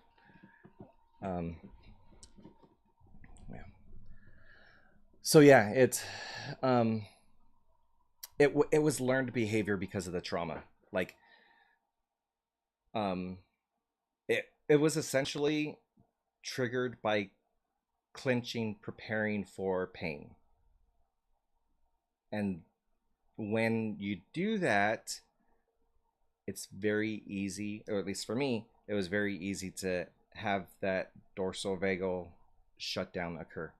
Speaker 1: Yeah. So yeah, it was learned behavior because of the trauma. Like, it was essentially triggered by clenching, preparing for pain. And when you do that, it's very easy, or at least for me, it was very easy to have that dorsovagal shutdown occur.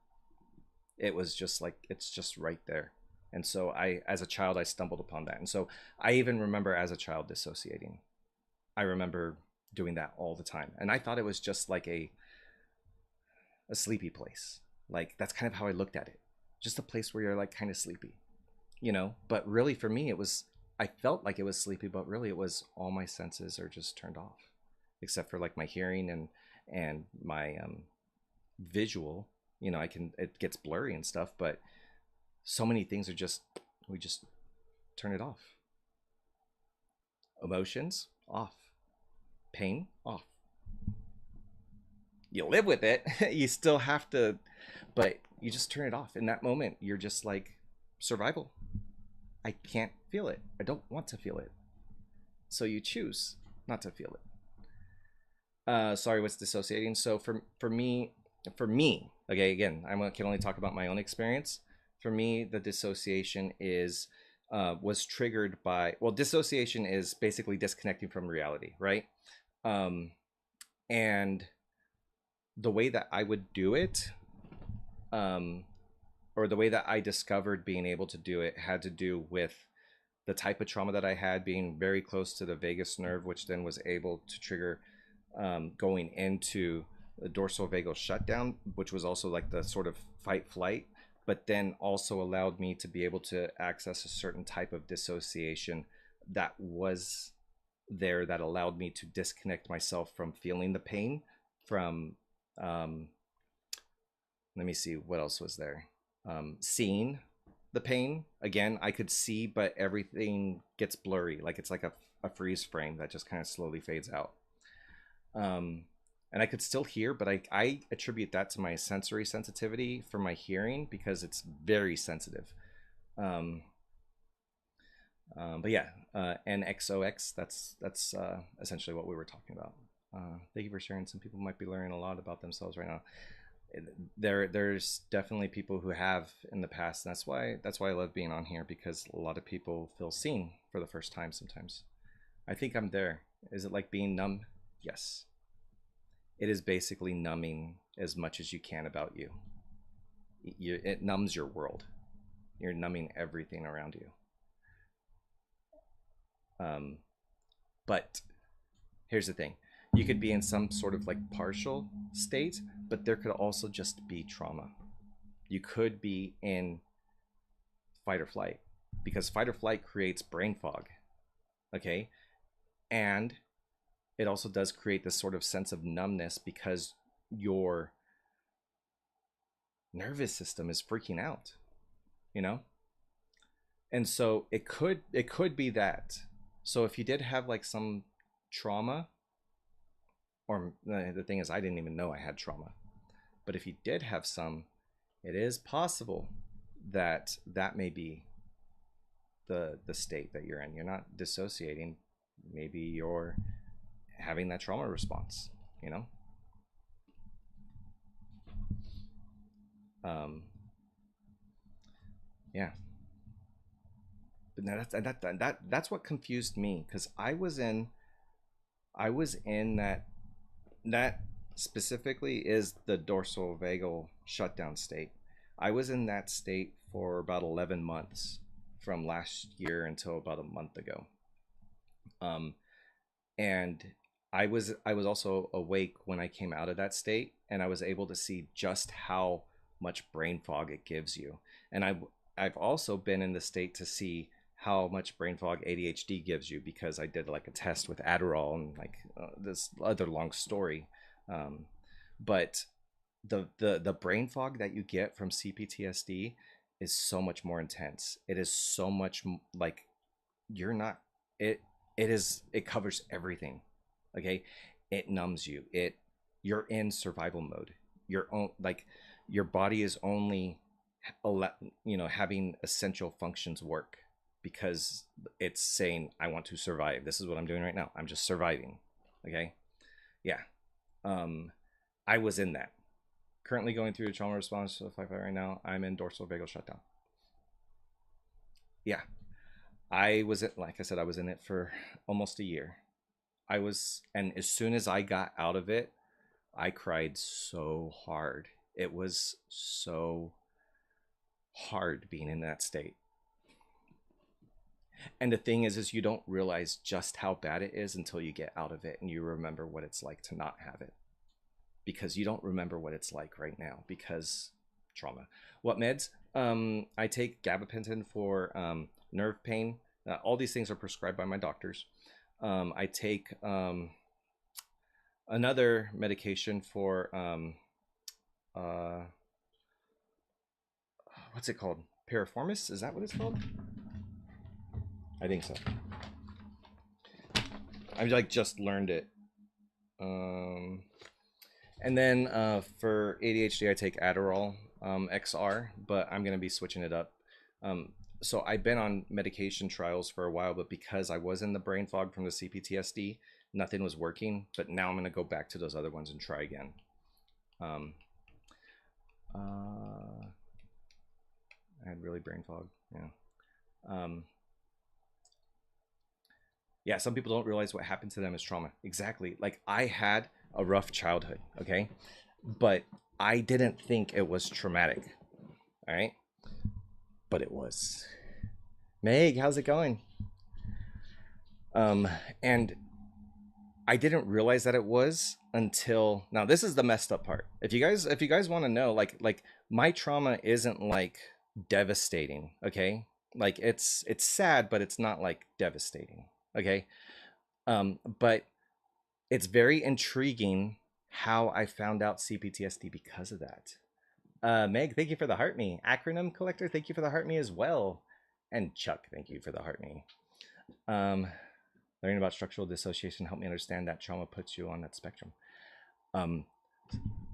Speaker 1: It was just like, it's just right there. And so as a child, I stumbled upon that. And so I even remember as a child dissociating. I remember doing that all the time. And I thought it was just like a sleepy place. Like that's kind of how I looked at it. Just a place where you're like kind of sleepy, you know? But really for me, it was, I felt like it was sleepy, but really it was all my senses are just turned off, except for like my hearing and my visual. You know, it gets blurry and stuff, but so many things are just, we just turn it off. Emotions off, pain off. You live with it. You still have to, but you just turn it off. In that moment, you're just like survival. I can't feel it. I don't want to feel it. So you choose not to feel it. Sorry, what's dissociating? So for me, okay, again, I can only talk about my own experience. For me, the dissociation is was triggered by, well, dissociation is basically disconnecting from reality, right? And the way that I would do it, or the way that I discovered being able to do it, had to do with the type of trauma that I had, being very close to the vagus nerve, which then was able to trigger going into the dorsal vagal shutdown, which was also like the sort of fight flight, but then also allowed me to be able to access a certain type of dissociation that was there, that allowed me to disconnect myself from feeling the pain, from let me see what else was there. Seeing the pain. Again, I could see, but everything gets blurry. Like it's like a freeze frame that just kind of slowly fades out. And I could still hear, but I attribute that to my sensory sensitivity for my hearing, because it's very sensitive. But yeah, NXOX, that's essentially what we were talking about. Thank you for sharing. Some people might be learning a lot about themselves right now. There's definitely people who have in the past, and that's why I love being on here, because a lot of people feel seen for the first time sometimes. I think I'm there. Is it like being numb? Yes. It is basically numbing as much as you can about you. It numbs your world. You're numbing everything around you. But here's the thing. You could be in some sort of like partial state, but there could also just be trauma. You could be in fight or flight, because fight or flight creates brain fog. Okay. And it also does create this sort of sense of numbness, because your nervous system is freaking out, you know? And so it could be that. So if you did have like some trauma, or the thing is, I didn't even know I had trauma, but if you did have some, it is possible that that may be the state that you're in. You're not dissociating. Maybe you're having that trauma response, you know? Yeah. But now that's what confused me, because I was in that specifically is the dorsal vagal shutdown state. I was in that state for about 11 months, from last year until about a month ago. And I was also awake when I came out of that state, and I was able to see just how much brain fog it gives you. And I've also been in the state to see how much brain fog ADHD gives you, because I did like a test with Adderall and like this other long story. But the brain fog that you get from CPTSD is so much more intense. It is so much like you're not, it covers everything. Okay. It numbs you. You're in survival mode. Your body is only having essential functions work, because it's saying, I want to survive. This is what I'm doing right now. I'm just surviving. Okay. Yeah. I was in that. Currently going through a trauma response to fight right now. I'm in dorsal vagal shutdown. Yeah. Like I said, I was in it for almost a year. And as soon as I got out of it, I cried so hard. It was so hard being in that state. And the thing is you don't realize just how bad it is until you get out of it and you remember what it's like to not have it, because you don't remember what it's like right now because trauma. What meds? I take gabapentin for nerve pain. All these things are prescribed by my doctors. I take another medication for what's it called? Piriformis? Is that what it's called? I think so. I've like just learned it. And then for ADHD, I take Adderall XR, but I'm gonna be switching it up. So I've been on medication trials for a while, but because I was in the brain fog from the CPTSD, nothing was working. But now I'm gonna go back to those other ones and try again. I had really brain fog. Yeah. Yeah, some people don't realize what happened to them is trauma. Exactly. Like I had a rough childhood, okay? But I didn't think it was traumatic. All right? But it was. Meg, how's it going? And I didn't realize that it was until now. This is the messed up part. If you guys want to know, like my trauma isn't like devastating, okay? Like it's sad, but it's not like devastating. Okay. But it's very intriguing how I found out CPTSD because of that. Meg, thank you for the heart me. Acronym collector, thank you for the heart me as well. And Chuck, thank you for the heart me. Learning about structural dissociation helped me understand that trauma puts you on that spectrum.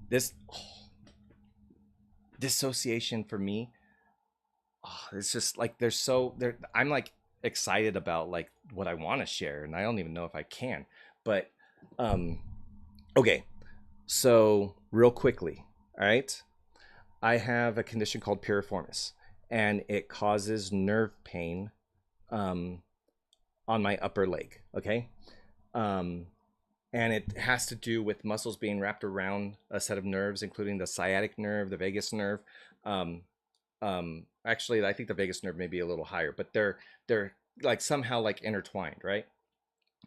Speaker 1: This dissociation for me, it's just like I'm like excited about like what I want to share, and I don't even know if I can. But okay, so real quickly, all right, I have a condition called piriformis, and it causes nerve pain on my upper leg. Okay, and it has to do with muscles being wrapped around a set of nerves, including the sciatic nerve, the vagus nerve. Actually, I think the vagus nerve may be a little higher, but they're like somehow like intertwined, right?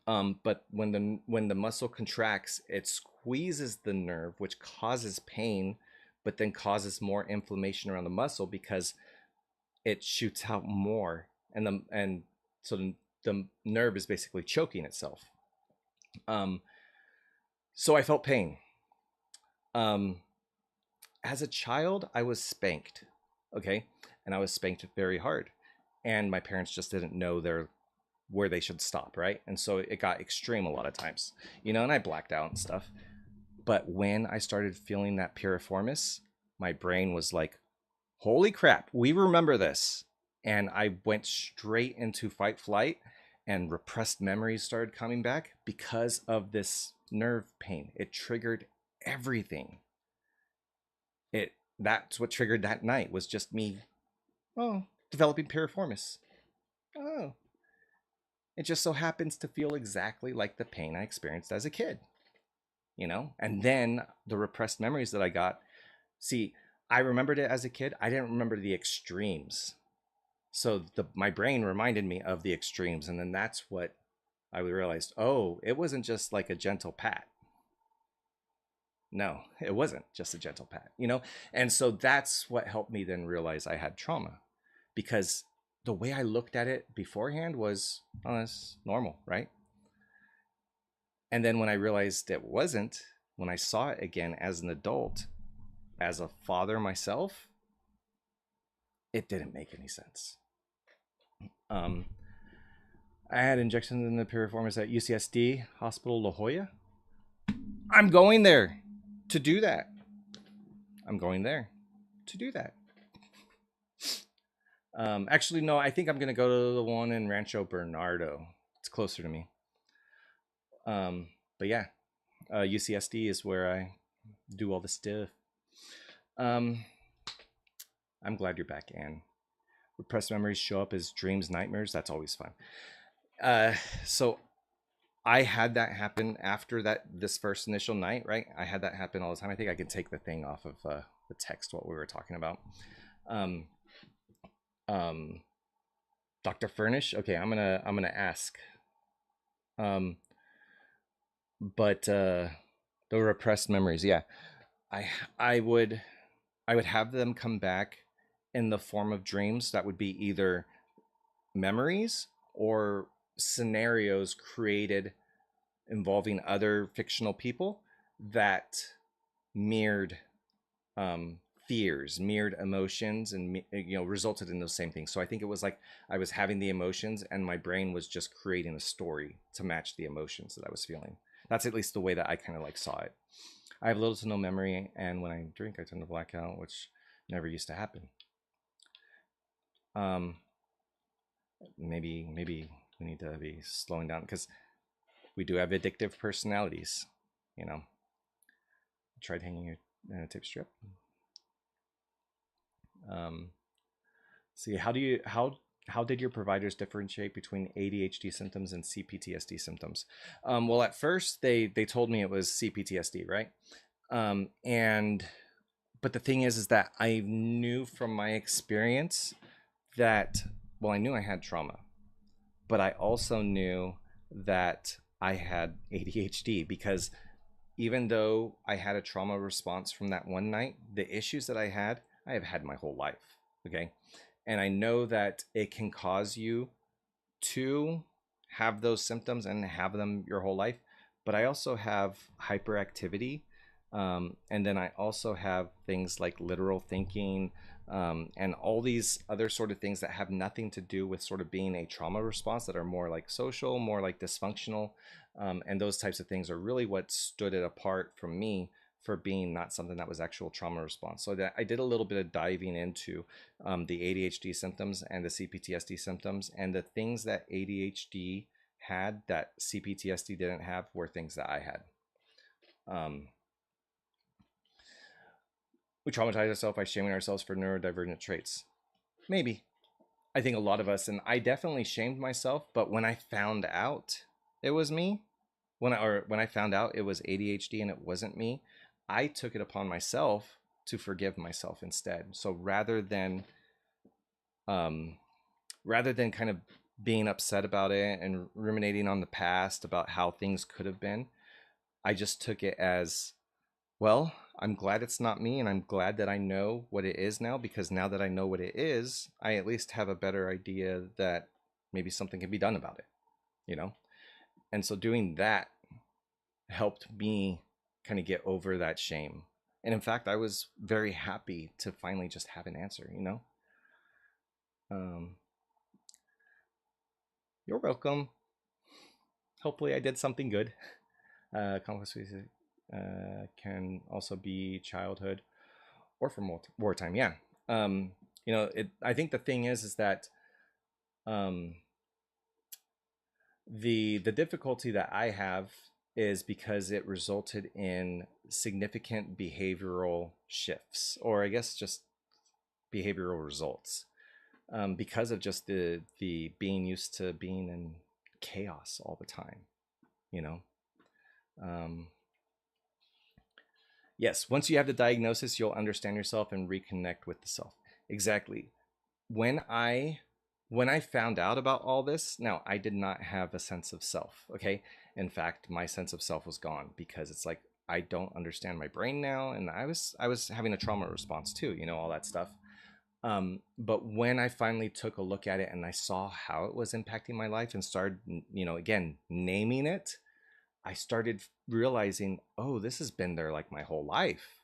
Speaker 1: But when the muscle contracts, it squeezes the nerve, which causes pain, but then causes more inflammation around the muscle because it shoots out more, and so the nerve is basically choking itself. So I felt pain. As a child, I was spanked, okay, and I was spanked very hard, and my parents just didn't know where they should stop, right? And so it got extreme a lot of times, and I blacked out and stuff. But when I started feeling that piriformis, my brain was like, holy crap, we remember this. And I went straight into fight flight, and repressed memories started coming back because of this nerve pain. It triggered everything. That's what triggered that night, was just me developing piriformis. Oh, it just so happens to feel exactly like the pain I experienced as a kid, and then the repressed memories that I got. See, I remembered it as a kid. I didn't remember the extremes. So my brain reminded me of the extremes. And then that's what I realized. Oh, it wasn't just like a gentle pat. No, it wasn't just a gentle pat, And so that's what helped me then realize I had trauma, because the way I looked at it beforehand was, oh, that's normal, right? And then when I realized it wasn't, when I saw it again as an adult, as a father myself, it didn't make any sense. I had injections in the piriformis at UCSD Hospital La Jolla. I'm going there to do that. Actually, no, I think I'm going to go to the one in Rancho Bernardo. It's closer to me. But yeah, UCSD is where I do all the stuff. I'm glad you're back, Anne. Repressed memories show up as dreams, nightmares. That's always fun. So I had that happen after this first initial night, right? I had that happen all the time. I think I can take the thing off of the text, what we were talking about. Dr. Furnish. Okay, I'm gonna ask. Um, but the repressed memories, yeah. I I would I would have them come back in the form of dreams that would be either memories or scenarios created involving other fictional people that mirrored um, fears, mirrored emotions, and resulted in those same things. So I think it was like I was having the emotions, and my brain was just creating a story to match the emotions that I was feeling. That's at least the way that I kind of like saw it. I have little to no memory, and when I drink, I tend to black out, which never used to happen. Um, maybe we need to be slowing down because we do have addictive personalities. You know, tried hanging your tape strip. Um, see, how did your providers differentiate between ADHD symptoms and CPTSD symptoms? Well, at first they told me it was CPTSD, right? And but the thing is that I knew from my experience that, well, I knew I had trauma, but I also knew that I had ADHD because even though I had a trauma response from that one night, the issues that I have had my whole life. Okay. And I know that it can cause you to have those symptoms and have them your whole life. But I also have hyperactivity. And then I also have things like literal thinking, and all these other sort of things that have nothing to do with sort of being a trauma response, that are more like social, more like dysfunctional. And those types of things are really what stood it apart from me for being not something that was actual trauma response. So that I did a little bit of diving into the ADHD symptoms and the CPTSD symptoms, and the things that ADHD had that CPTSD didn't have were things that I had. Um, we traumatize ourselves by shaming ourselves for neurodivergent traits. Maybe. I think a lot of us, and I definitely shamed myself, but when I found out it was me, when I found out it was ADHD and it wasn't me, I took it upon myself to forgive myself instead. So um, rather than kind of being upset about it and ruminating on the past about how things could have been, I just took it as, well, I'm glad it's not me, and I'm glad that I know what it is now, because now that I know what it is, I at least have a better idea that maybe something can be done about it, you know? And so doing that helped me kind of get over that shame. And in fact, I was very happy to finally just have an answer, you know? Um, you're welcome. Hopefully, I did something good. Complex can also be childhood or from wartime. Yeah. I think the thing is that um, the difficulty that I have is because it resulted in significant behavioral shifts, or I guess just behavioral results, because of just the being used to being in chaos all the time, you know. Um, yes, once you have the diagnosis, you'll understand yourself and reconnect with the self. Exactly. When I when I found out about all this, now I did not have a sense of self. Okay. In fact, my sense of self was gone, because it's like I don't understand my brain now, and I was having a trauma response too, all that stuff. But when I finally took a look at it and I saw how it was impacting my life and started, again, naming it, I started realizing, oh, this has been there like my whole life.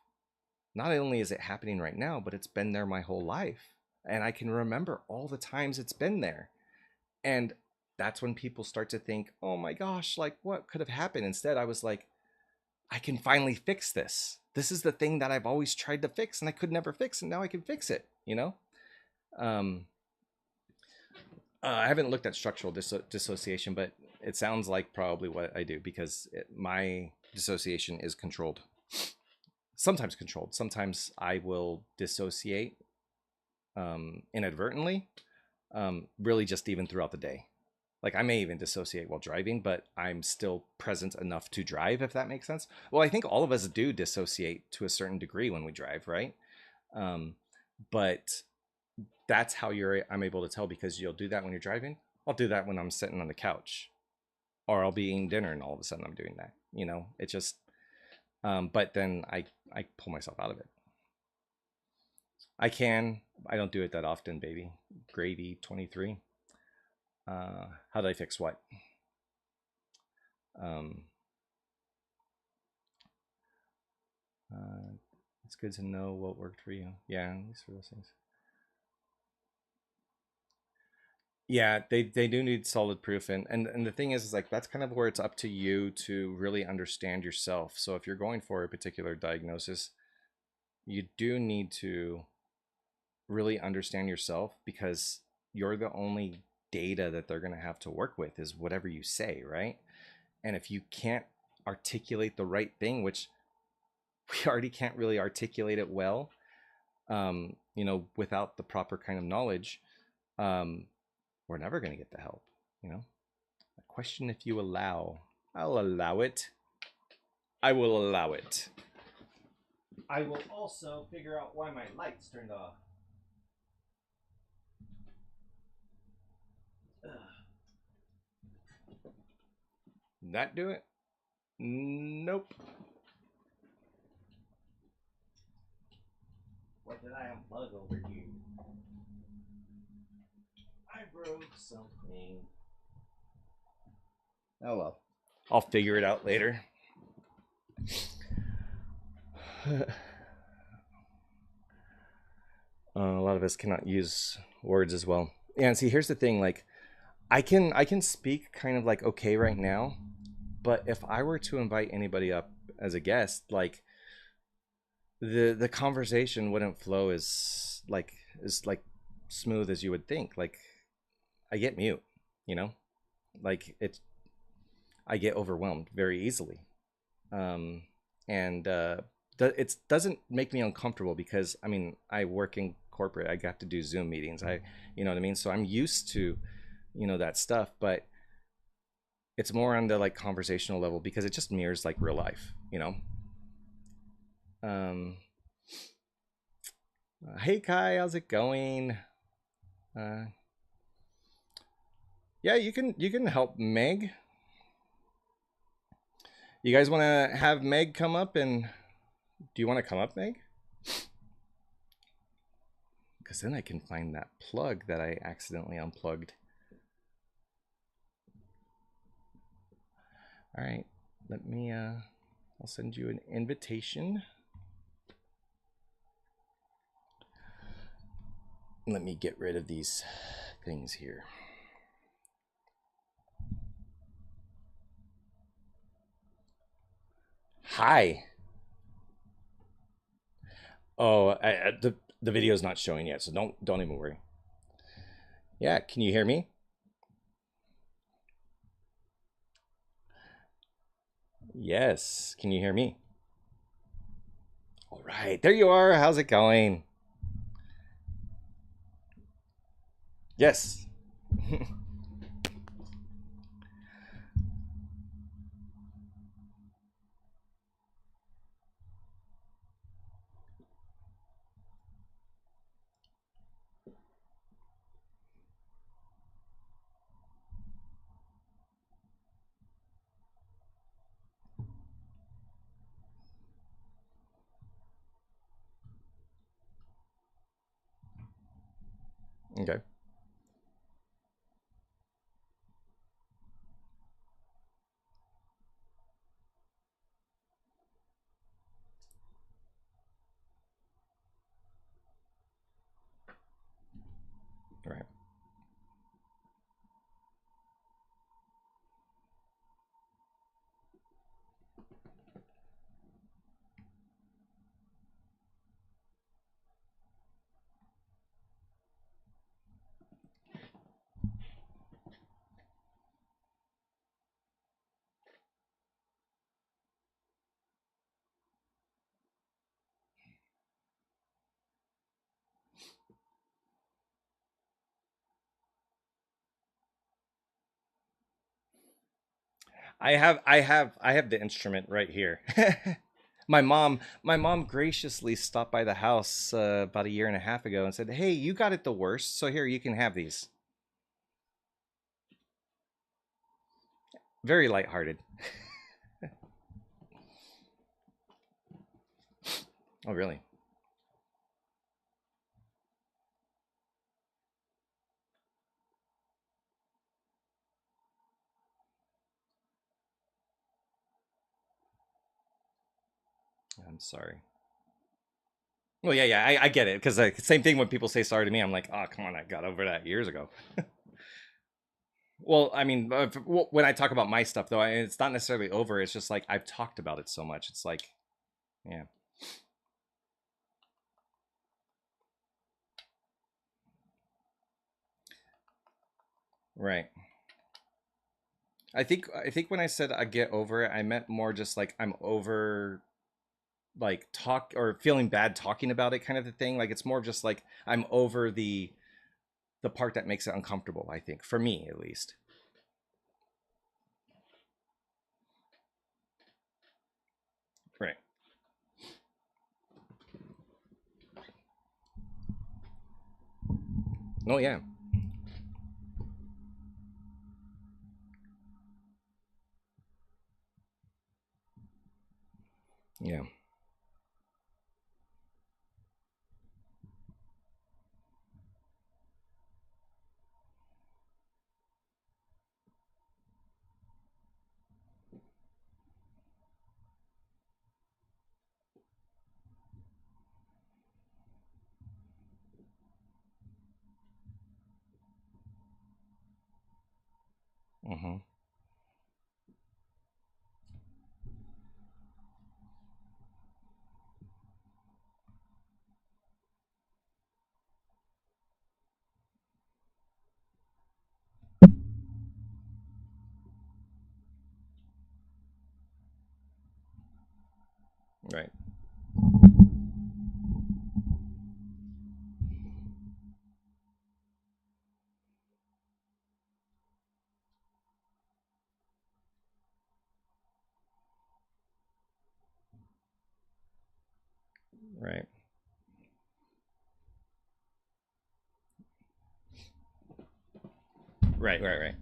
Speaker 1: Not only is it happening right now, but it's been there my whole life. And I can remember all the times it's been there. And that's when people start to think, oh my gosh, like what could have happened? Instead, I was like, I can finally fix this. This is the thing that I've always tried to fix and I could never fix. And now I can fix it. Um, I haven't looked at structural dissociation, but it sounds like probably what I do, because my dissociation is controlled. Sometimes controlled. Sometimes I will dissociate inadvertently, really just even throughout the day. Like I may even dissociate while driving, but I'm still present enough to drive, if that makes sense. Well, I think all of us do dissociate to a certain degree when we drive, right? Um, but that's how I'm able to tell, because you'll do that when you're driving. I'll do that when I'm sitting on the couch, or I'll be eating dinner and all of a sudden I'm doing that. It just, but then I pull myself out of it. I don't do it that often, baby. Gravy 23. How did I fix what? Um, it's good to know what worked for you. Yeah, at least for those things. Yeah, they do need solid proof, and the thing is like that's kind of where it's up to you to really understand yourself. So if you're going for a particular diagnosis, you do need to really understand yourself, because you're the only data that they're going to have to work with is whatever you say, right? And if you can't articulate the right thing, which we already can't really articulate it well, without the proper kind of knowledge, um, we're never going to get the help. A question, if you allow. I'll allow it. I will allow it. I will also figure out why my lights turned off. Did that do it? Nope. What did I unplug over here? I broke something. Oh well. I'll figure it out later. A lot of us cannot use words as well. Yeah, and see, here's the thing. Like, I can speak kind of like okay right now, but if I were to invite anybody up as a guest, like the conversation wouldn't flow as smooth as you would think. Like, I get mute, you know, like I get overwhelmed very easily, and it doesn't make me uncomfortable, because I mean I work in corporate. I got to do Zoom meetings. You know what I mean. So I'm used to that stuff, but it's more on the like conversational level, because it just mirrors like real life. Um, hey Kai, how's it going? Uh, yeah, you can help Meg. You guys want to have Meg come up, and do you want to come up, Meg? Because then I can find that plug that I accidentally unplugged. All right, let me, I'll send you an invitation. Let me get rid of these things here. Hi. Oh, the video's not showing yet, so don't even worry. Yeah, can you hear me? Yes, can you hear me? All right, there you are. How's it going? Yes. Okay. All right. I have the instrument right here. My mom graciously stopped by the house about a year and a half ago and said, "Hey, you got it the worst, so here you can have these." Very lighthearted. Oh, really? I'm sorry. Well, yeah, yeah, I get it because same thing when people say sorry to me. I'm like, oh, come on, I got over that years ago. Well, I mean, when I talk about my stuff, though, it's not necessarily over. It's just like I've talked about it so much. It's like, yeah, right. I think when I said I get over it, I meant more just like I'm over like talk or feeling bad talking about it kind of the thing. Like it's more just like I'm over the part that makes it uncomfortable, I think, for me at least. Right. Oh yeah. Yeah. Mm-hmm. Right. Right. Right. Right. Right.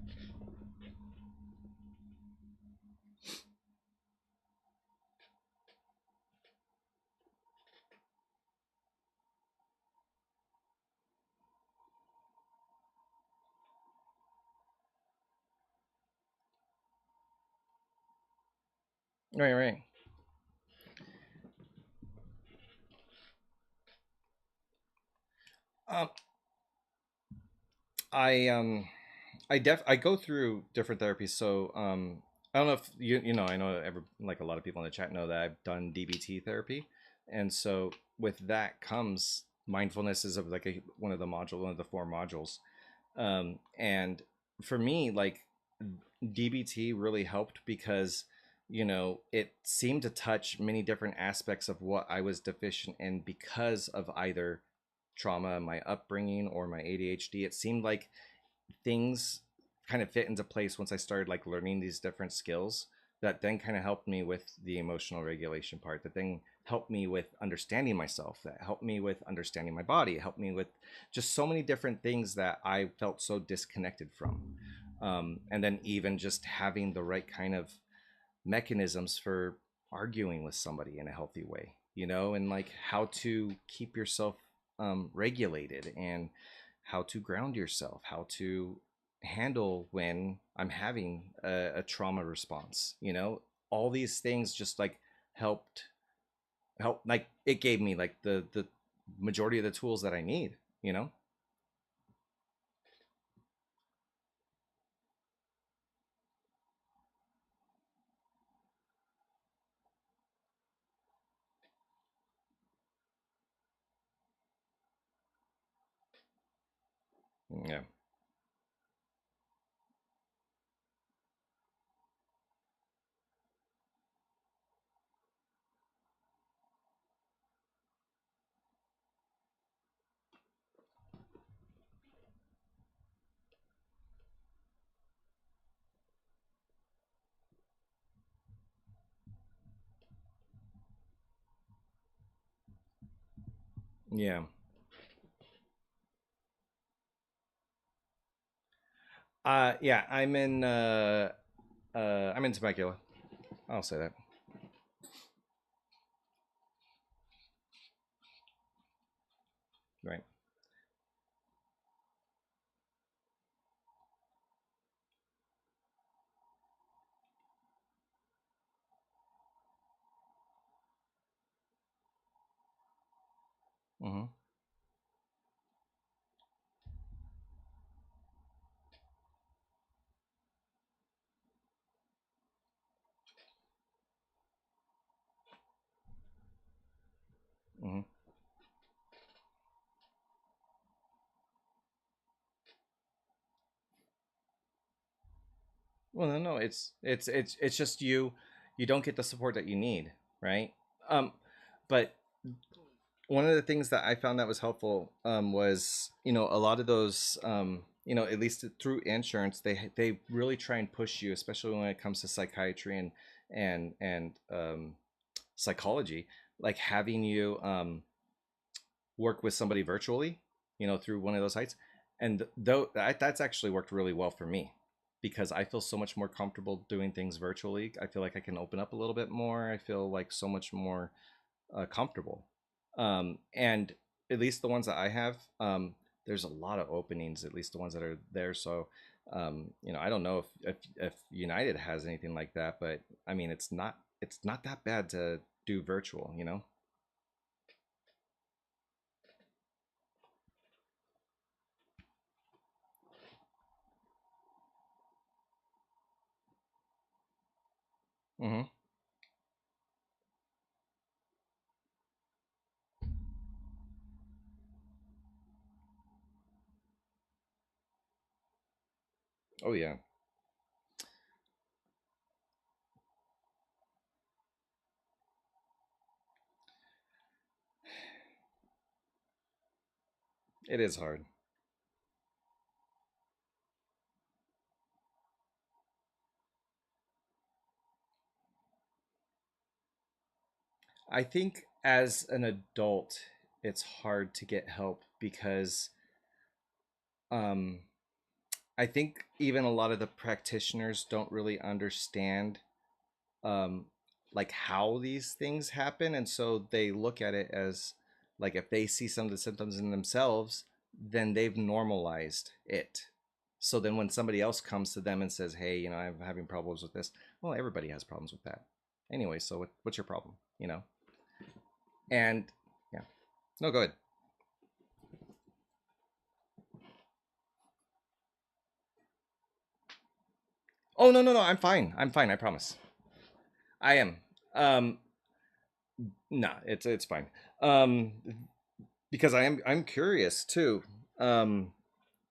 Speaker 1: Right. Right. Um, I go through different therapies. So I don't know if you know I know like a lot of people in the chat know that I've done DBT therapy, and so with that comes mindfulness is of like one of the module one of the four modules. And for me, like DBT really helped because it seemed to touch many different aspects of what I was deficient in because of either trauma, my upbringing, or my ADHD. It seemed like things kind of fit into place once I started like learning these different skills that then kind of helped me with the emotional regulation part, that then helped me with understanding myself, that helped me with understanding my body, it helped me with just so many different things that I felt so disconnected from. And then even just having the right kind of mechanisms for arguing with somebody in a healthy way, and like how to keep yourself regulated, and how to ground yourself, how to handle when I'm having a trauma response, all these things just like helped help like it gave me like the majority of the tools that I need. Yeah. Yeah. Yeah, I'm in Temecula. I'll say that. Right. Mm-hmm. Mm-hmm. Well, no, no, it's just you don't get the support that you need, right? Um, but one of the things that I found that was helpful was a lot of those at least through insurance they really try and push you, especially when it comes to psychiatry and psychology, like having you work with somebody virtually, through one of those sites. And though that's actually worked really well for me because I feel so much more comfortable doing things virtually. I feel like I can open up a little bit more. I feel like so much more comfortable. And at least the ones that I have, there's a lot of openings, at least the ones that are there. So, I don't know if United has anything like that, but I mean, it's not that bad to do virtual. Hmm. Oh yeah, it is hard. I think as an adult, it's hard to get help because um, I think even a lot of the practitioners don't really understand um, like how these things happen, and so they look at it as like if they see some of the symptoms in themselves, then they've normalized it. So then when somebody else comes to them and says, "Hey, I'm having problems with this," well, everybody has problems with that anyway. So what's your problem? And yeah, no, go ahead. Oh no, no, no, I'm fine. I'm fine. I promise. I am. Um, no, it's fine. Um, because I'm curious too. Um,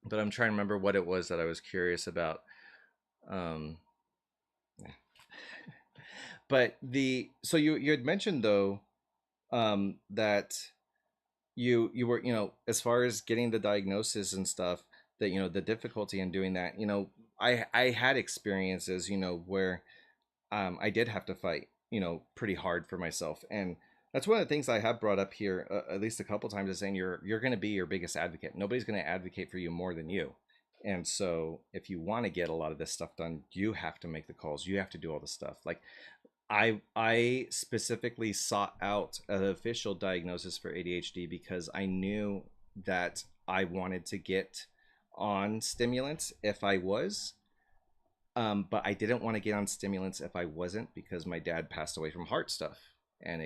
Speaker 1: but I'm trying to remember what it was that I was curious about. Um, but so you had mentioned though that you were as far as getting the diagnosis and stuff, that the difficulty in doing that. I had experiences where I did have to fight, pretty hard for myself. And that's one of the things I have brought up here, at least a couple times, is saying you're going to be your biggest advocate. Nobody's going to advocate for you more than you. And so if you want to get a lot of this stuff done, you have to make the calls. You have to do all the stuff. Like I specifically sought out an official diagnosis for ADHD because I knew that I wanted to get on stimulants if I was, but I didn't want to get on stimulants if I wasn't because my dad passed away from heart stuff, and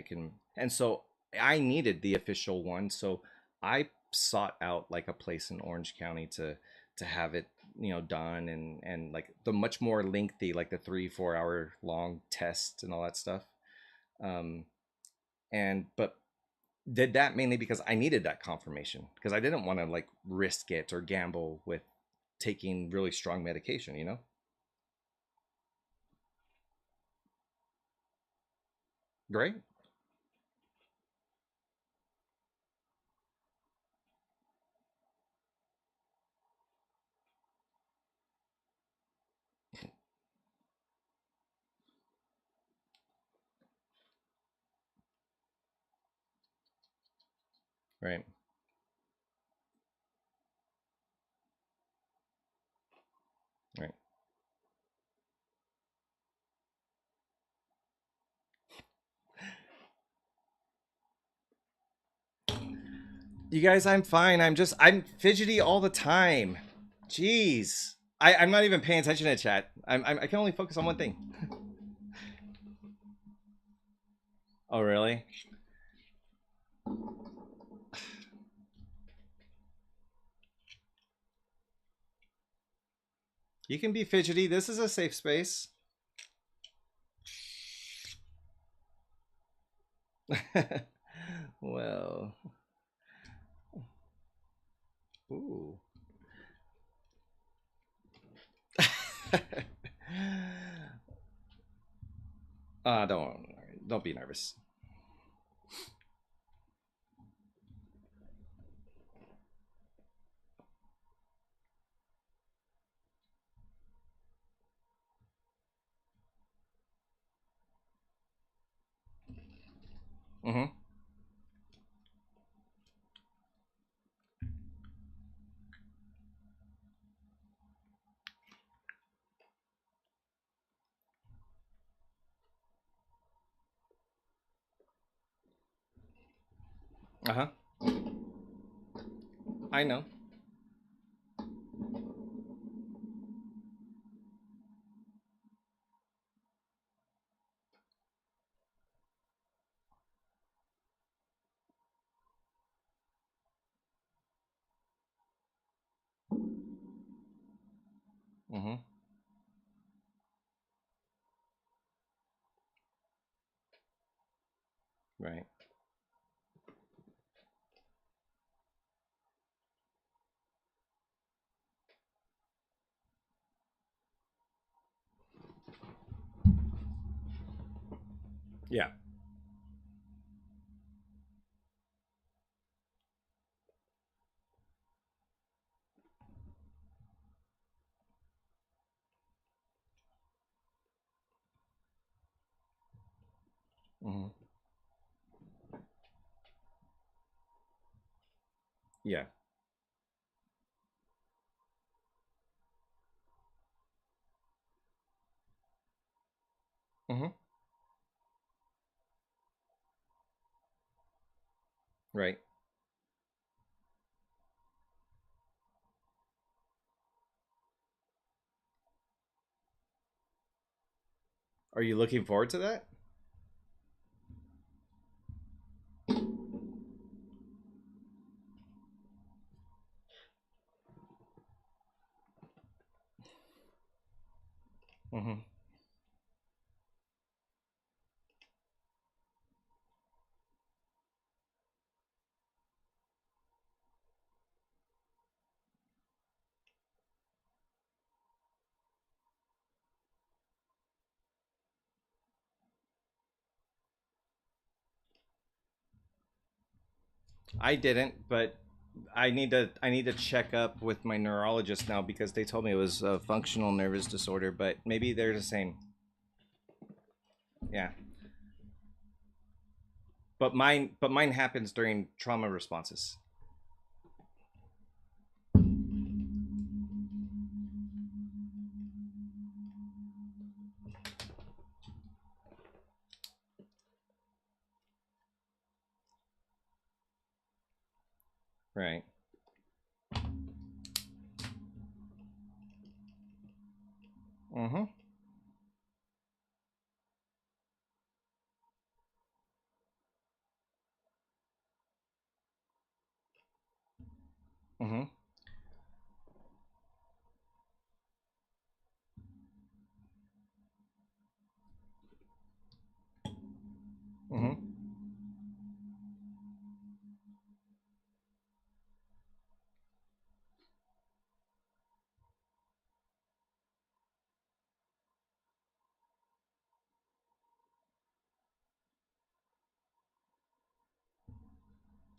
Speaker 1: so I needed the official one. So I sought out like a place in Orange County to have it done, and like the much more lengthy, like the 3-4 hour long test and all that stuff. Um, and but did that mainly because I needed that confirmation because I didn't want to like risk it or gamble with taking really strong medication. Great. Right. Right. You guys, I'm fine. I'm fidgety all the time. Jeez. I'm not even paying attention to chat. I can only focus on one thing. Oh, really? You can be fidgety. This is a safe space. Well, ooh. Don't be nervous. Mm-hmm. Uh-huh. I know. Mm-hmm. Right. Yeah. Mm-hmm. Yeah. Mm-hmm. Right. Are you looking forward to that? Mm-hmm. I didn't, but I need to check up with my neurologist now because they told me it was a functional nervous disorder, but maybe they're the same. Yeah. But mine happens during trauma responses. Right. Mm-hmm. Mm-hmm. Mm-hmm.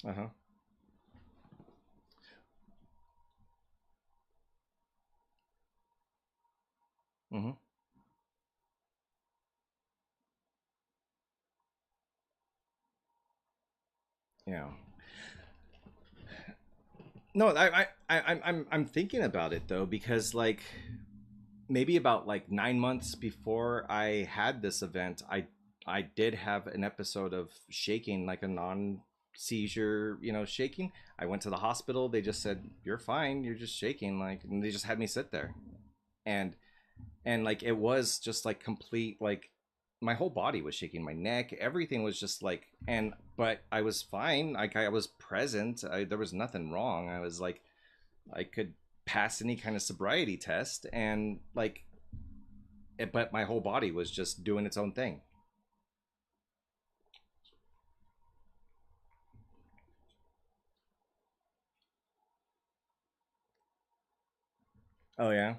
Speaker 1: Uh-huh. Mm-hmm. Yeah. No, I'm thinking about it though, because like maybe about like 9 months before I had this event, I did have an episode of shaking, like a non seizure, shaking. I went to the hospital. They just said, "You're fine. You're just shaking." Like, and they just had me sit there, and like it was just like complete, like my whole body was shaking, my neck, everything was just like, but I was fine. Like I was present. There was nothing wrong. I was like, I could pass any kind of sobriety test, and like but my whole body was just doing its own thing. Oh yeah.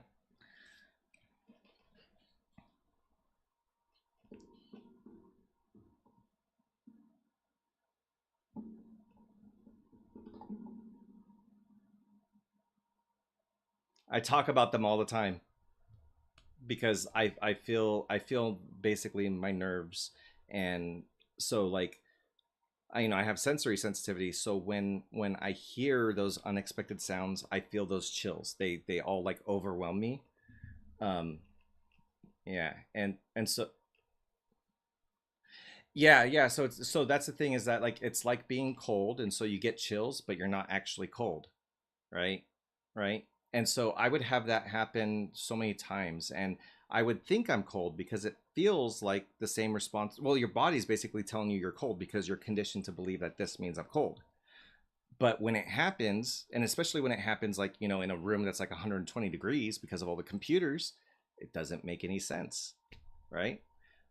Speaker 1: I talk about them all the time because I feel basically my nerves, and so like I have sensory sensitivity, so when I hear those unexpected sounds, I feel those chills. They all like overwhelm me. um yeah, and so yeah, so that's the thing, is that like it's like being cold, and so you get chills but you're not actually cold, right? Right. And so I would have that happen so many times, and I would think I'm cold because it feels like the same response. Well, your body's basically telling you you're cold because you're conditioned to believe that this means I'm cold. But when it happens, and especially when it happens like, in a room that's like 120 degrees because of all the computers, it doesn't make any sense, right?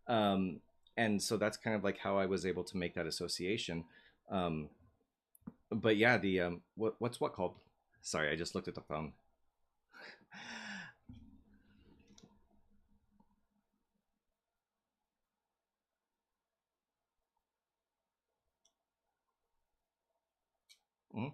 Speaker 1: Um, and so that's kind of like how I was able to make that association. Um, but yeah, the what's what called? Sorry, I just looked at the phone. Mhm.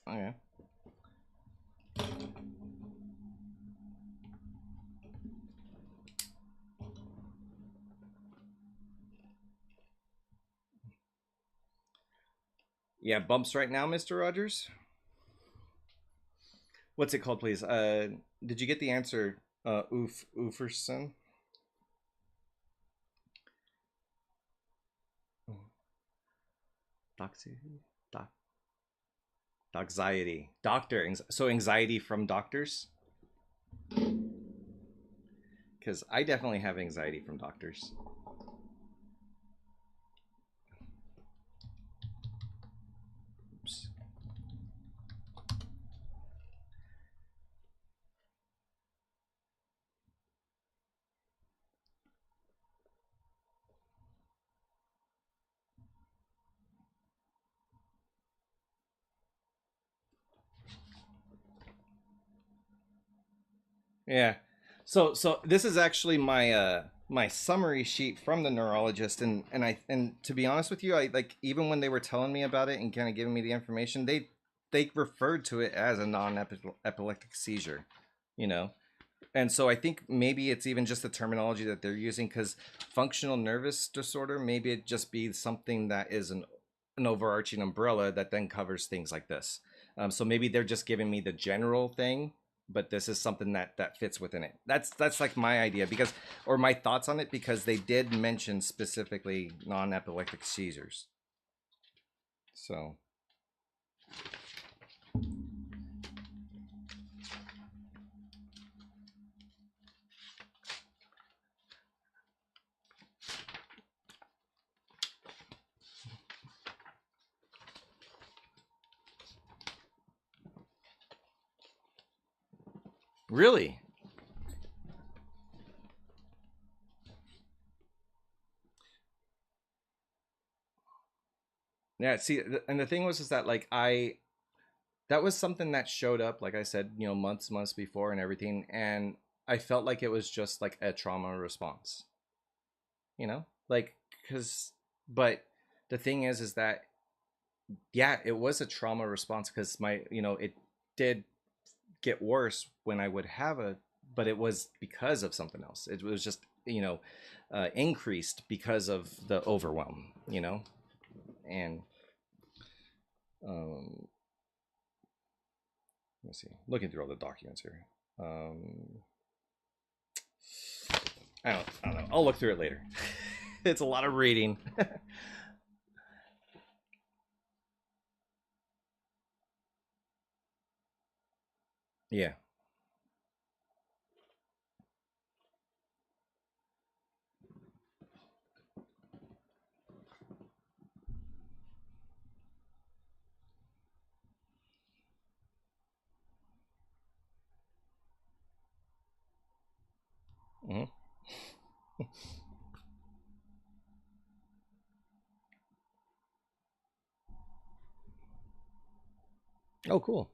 Speaker 1: Okay. Yeah, bumps right now, Mr. Rogers. What's it called, please? Did you get the answer? Ooferson. Doxy. Doc. Doxiety. So anxiety from doctors, because I definitely have anxiety from doctors. Oops. Yeah. So this is actually my summary sheet from the neurologist, and to be honest with you, I like, even when they were telling me about it and kind of giving me the information, they referred to it as a non-epileptic seizure, you know. And so I think maybe it's even just the terminology that they're using, because functional nervous disorder, maybe it just be something that is an overarching umbrella that then covers things like this. So maybe they're just giving me the general thing, but this is something that fits within it. That's like my idea, because, or my thoughts on it, because they did mention specifically non-epileptic seizures. So really, yeah. See, and the thing was, is that like that was something that showed up, like I said, months before and everything, and I felt like it was just like a trauma response, like, because, but the thing is that, yeah, it was a trauma response, because my, it did get worse when I would have a, but it was because of something else. It was just, increased because of the overwhelm, and um, let's see, looking through all the documents here. I don't know. I'll look through it later. It's a lot of reading. Yeah. Hmm. Oh, cool.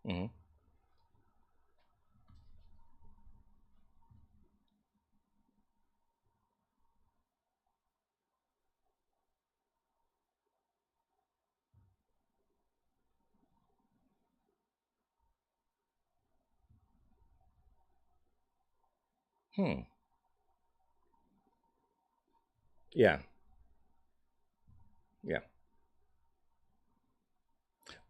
Speaker 1: Hmm. Hmm. Yeah. Yeah.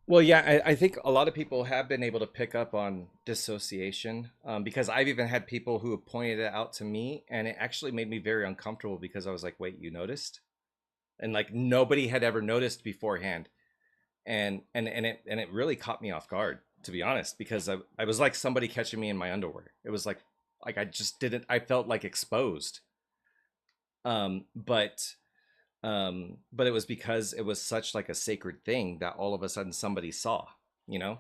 Speaker 1: Well, yeah, I think a lot of people have been able to pick up on dissociation, because I've even had people who have pointed it out to me, and it actually made me very uncomfortable because I was like, "Wait, you noticed?" And like nobody had ever noticed beforehand, and it really caught me off guard, to be honest, because I was like somebody catching me in my underwear. It was like I just didn't. I felt like exposed, um, but but it was because it was such like a sacred thing that all of a sudden somebody saw, you know.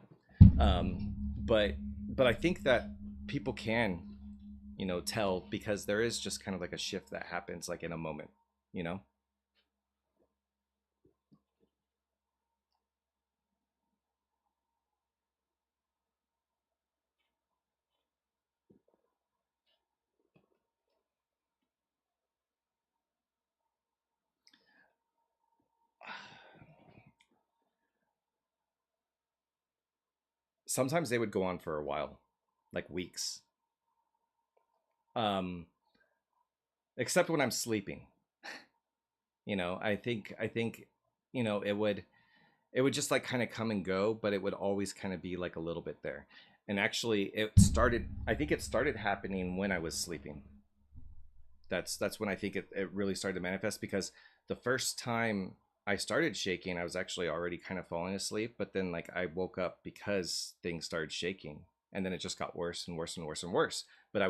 Speaker 1: But I think that people can, tell, because there is just kind of like a shift that happens like in a moment, you know. Sometimes they would go on for a while, like weeks, um except when I'm sleeping. I think it would just like kind of come and go, but it would always kind of be like a little bit there. And actually, I think it started happening when I was sleeping. That's when I think it really started to manifest, because the first time I started shaking, I was actually already kind of falling asleep, but then like I woke up because things started shaking, and then it just got worse and worse and worse and worse. But I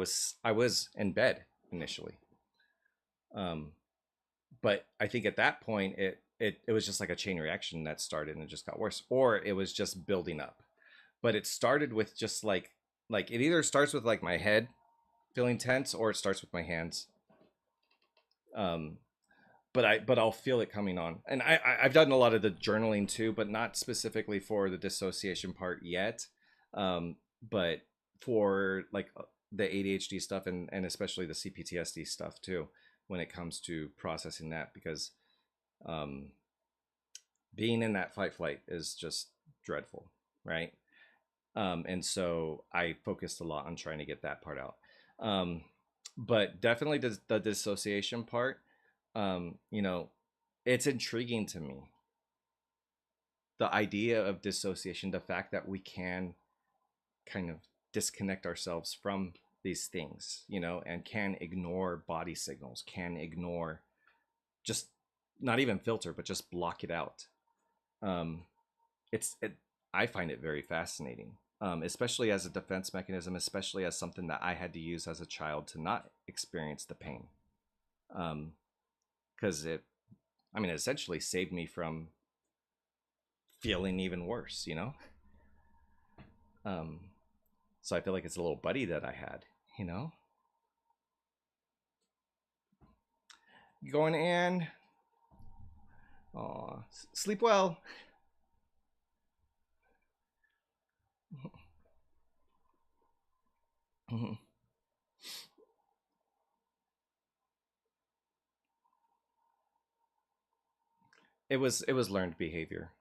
Speaker 1: was in bed initially. Um, but I think at that point it was just like a chain reaction that started and it just got worse, or it was just building up. But it started with just like it either starts with like my head feeling tense, or it starts with my hands. Um, but I'll feel it coming on, and I've done a lot of the journaling too, but not specifically for the dissociation part yet. But for like the ADHD stuff, and especially the CPTSD stuff too, when it comes to processing that, because um, being in that fight flight is just dreadful, right? And so I focused a lot on trying to get that part out. Um, but definitely the dissociation part, you know, it's intriguing to me. The idea of dissociation, the fact that we can kind of disconnect ourselves from these things, and can ignore body signals, can ignore, just not even filter, but just block it out. Um, it I find it very fascinating, especially as a defense mechanism, especially as something that I had to use as a child to not experience the pain, because it essentially saved me from feeling even worse, um, so I feel like it's a little buddy that I had, you know going in. Aw, sleep well. It was learned behavior.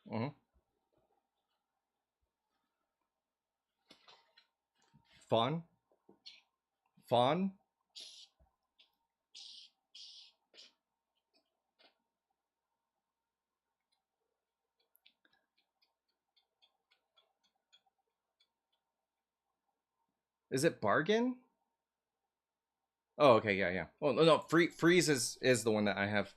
Speaker 1: Hmm. Fawn, fawn. Is it bargain? Oh, okay, yeah, yeah. Oh no, no. Freeze is the one that I have.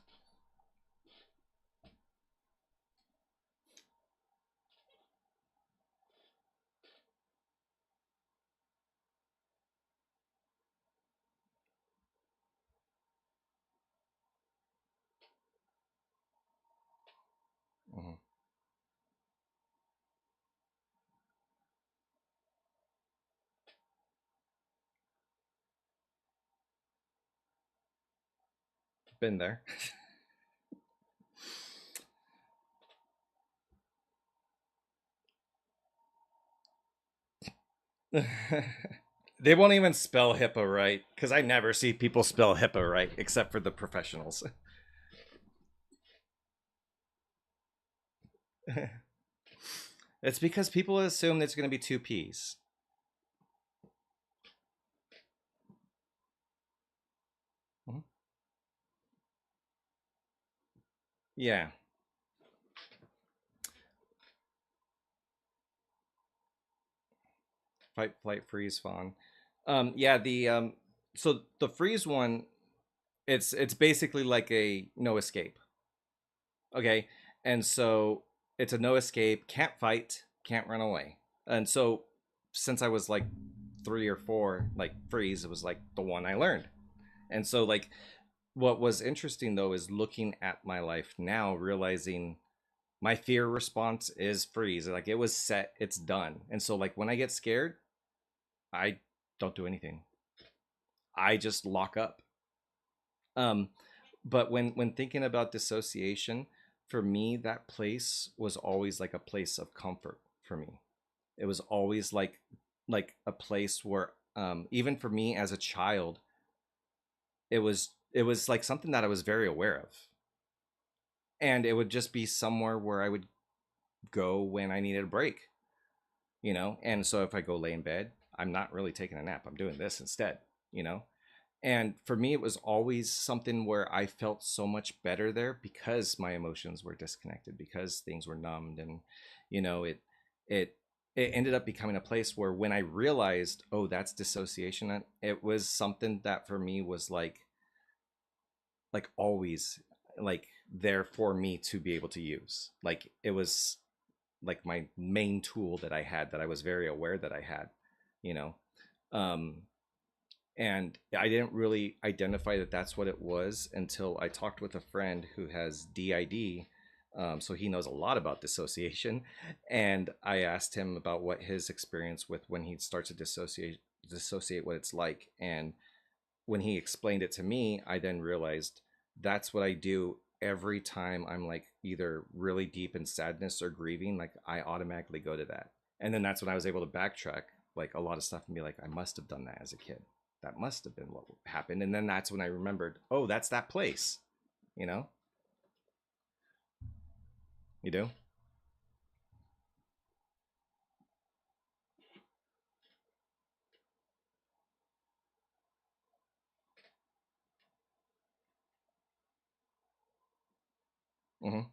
Speaker 1: Hmm. Been there. They won't even spell HIPAA right because I never see people spell HIPAA right except for the professionals. It's because people assume there's going to be two P's. Mhm. Yeah, fight, flight, freeze, fawn. Yeah, the so the freeze one, it's basically like a no escape. Okay, and so it's a no escape, can't fight, can't run away. And so since I was like 3 or 4, like freeze, it was like the one I learned. And so like what was interesting though is looking at my life now, realizing my fear response is freeze. Like it was set, it's done. And so like when I get scared, I don't do anything. I just lock up. Um, but when thinking about dissociation, for me, that place was always like a place of comfort for me. It was always like a place where even for me as a child, it was like something that I was very aware of. And it would just be somewhere where I would go when I needed a break, And so if I go lay in bed, I'm not really taking a nap. I'm doing this instead, you know? And for me, it was always something where I felt so much better there because my emotions were disconnected, because things were numbed, and it it it ended up becoming a place where when I realized, oh, that's dissociation, it was something that for me was like always like there for me to be able to use. Like it was like my main tool that I had that I was very aware that I had, you know. Um, and I didn't really identify that that's what it was until I talked with a friend who has DID. So he knows a lot about dissociation, and I asked him about what his experience with when he starts to dissociate what it's like. And when he explained it to me, I then realized that's what I do every time I'm like either really deep in sadness or grieving. Like I automatically go to that, and then that's when I was able to backtrack like a lot of stuff and be like, I must have done that as a kid. That must have been what happened. And then that's when I remembered, oh, that's that place. You know, you do. Hmm.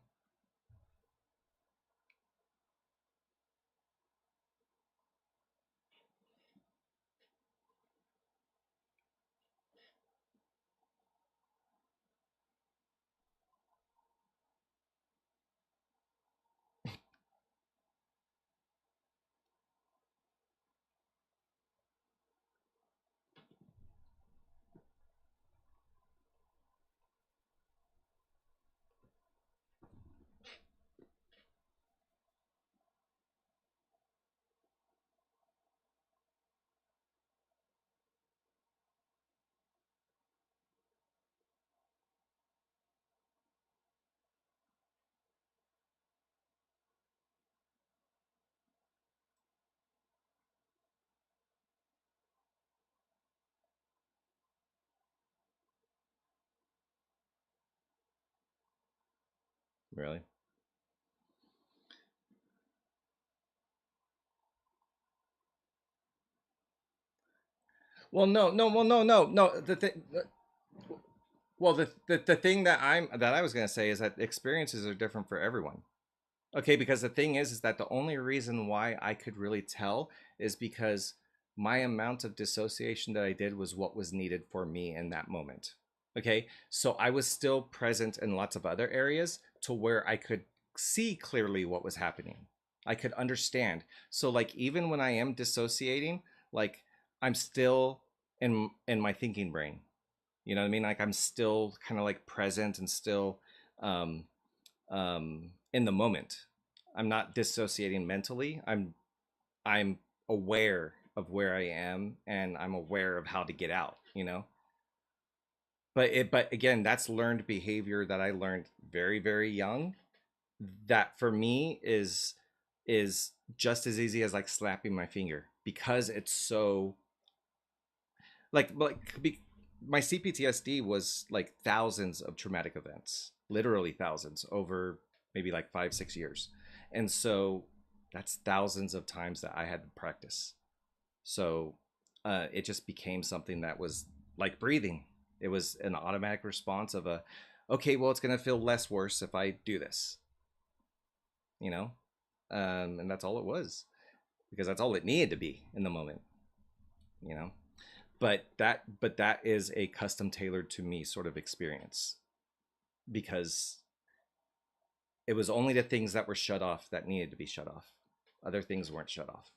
Speaker 1: Really? Well, no. The thing, well, the thing that I was gonna say is that experiences are different for everyone. Okay, because the thing is that the only reason why I could really tell is because my amount of dissociation that I did was what was needed for me in that moment. Okay, so I was still present in lots of other areas to where I could see clearly what was happening. I could understand. So like even when I am dissociating, like I'm still in my thinking brain. You know what I mean? Like I'm still kind of like present and still um in the moment. I'm not dissociating mentally. I'm aware of where I am and I'm aware of how to get out, you know? But again, that's learned behavior that I learned very, very young. That for me is just as easy as like slapping my finger because it's so my CPTSD was like thousands of traumatic events, literally thousands over maybe like 5 6 years, and so that's thousands of times that I had to practice. So it just became something that was like breathing. It was an automatic response of a, okay, well, it's gonna feel less worse if I do this, you know, and that's all it was because that's all it needed to be in the moment, you know. But that is a custom tailored to me sort of experience because it was only the things that were shut off that needed to be shut off. Other things weren't shut off.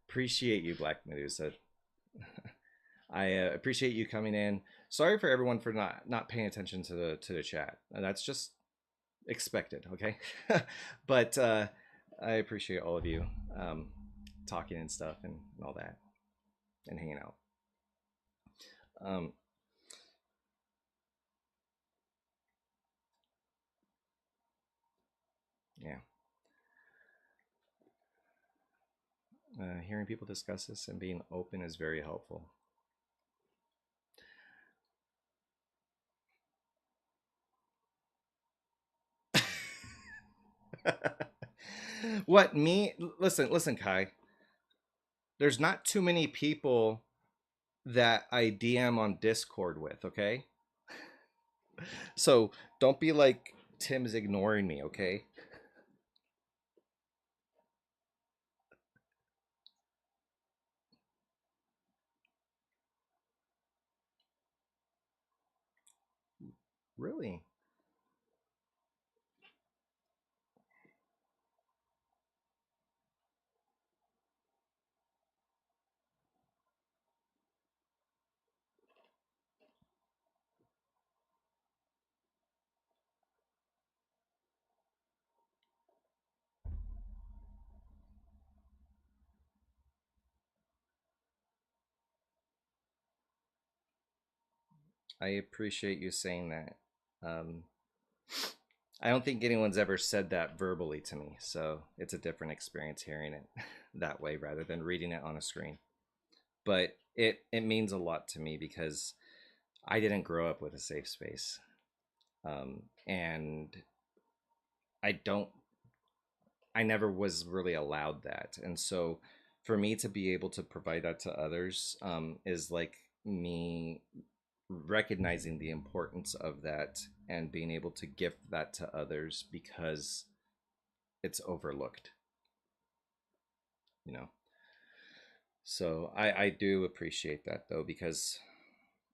Speaker 1: Appreciate you, Black Medusa. I appreciate you coming in. Sorry for everyone for not paying attention to the chat. That's just expected, okay? But I appreciate all of you um, talking and stuff and all that and hanging out. Um, yeah. Hearing people discuss this and being open is very helpful. What me? Listen, Kai. There's not too many people that I DM on Discord with. Okay, so don't be like Tim's ignoring me. Okay. Really? I appreciate you saying that. Um, I don't think anyone's ever said that verbally to me, so it's a different experience hearing it that way rather than reading it on a screen. But it means a lot to me because I didn't grow up with a safe space, and I don't. I never was really allowed that, and so for me to be able to provide that to others is like me recognizing the importance of that and being able to gift that to others because it's overlooked, you know. So I do appreciate that though because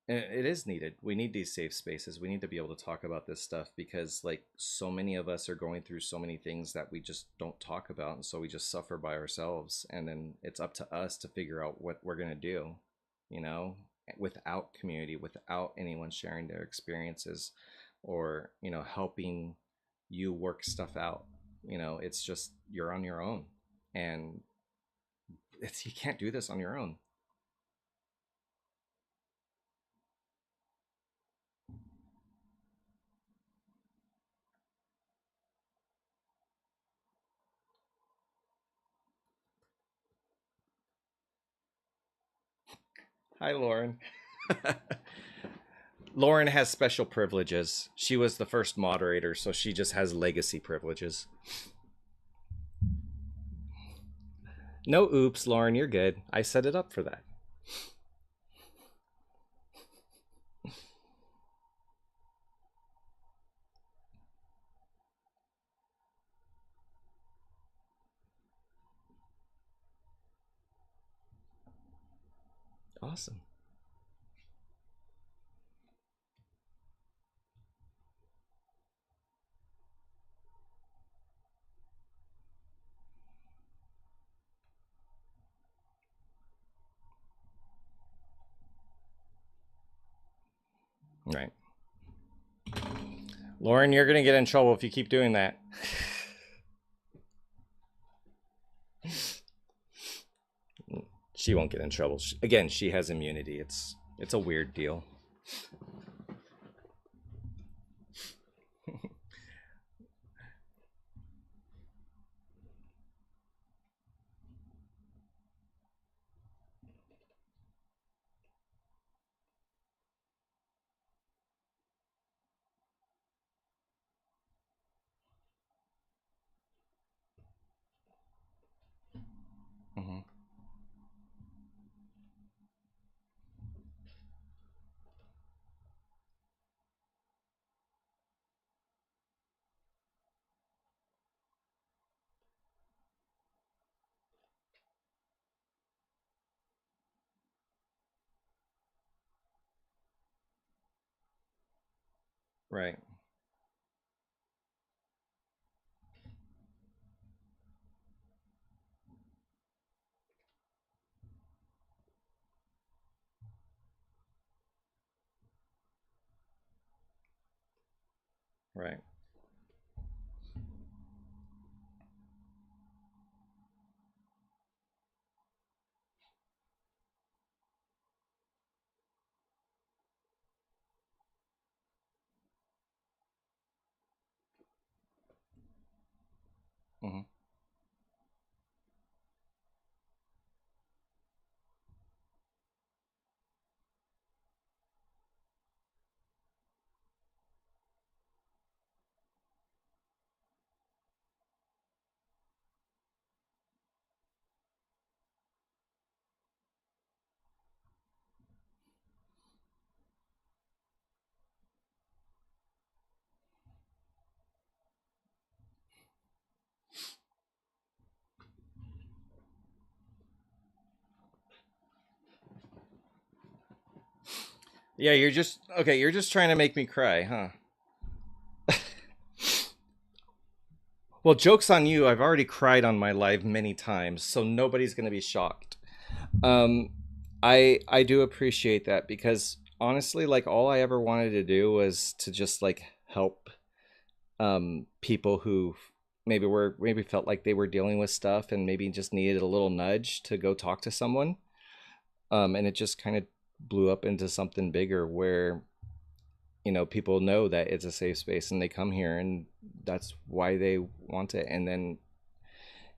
Speaker 1: it is needed. We need these safe spaces. We need to be able to talk about this stuff because like so many of us are going through so many things that we just don't talk about, and so we just suffer by ourselves, and then it's up to us to figure out what we're going to do, you know, without community, without anyone sharing their experiences or, you know, helping you work stuff out. You know, it's just you're on your own, and it's you can't do this on your own. Hi, Lauren. Lauren has special privileges. She was the first moderator, so she just has legacy privileges. No oops, Lauren, you're good. I set it up for that. Awesome. Right. Lauren, you're going to get in trouble if you keep doing that. She won't get in trouble. Again, she has immunity. It's a weird deal. Mm-hmm. Right. Right. Mm-hmm. Yeah, you're just okay. You're just trying to make me cry, huh? Well, joke's on you. I've already cried on my live many times, so nobody's gonna be shocked. Um, I do appreciate that because honestly, like all I ever wanted to do was to just like help people who maybe felt like they were dealing with stuff and maybe just needed a little nudge to go talk to someone. And it just kind of blew up into something bigger where people know that it's a safe space and they come here and that's why they want it, and then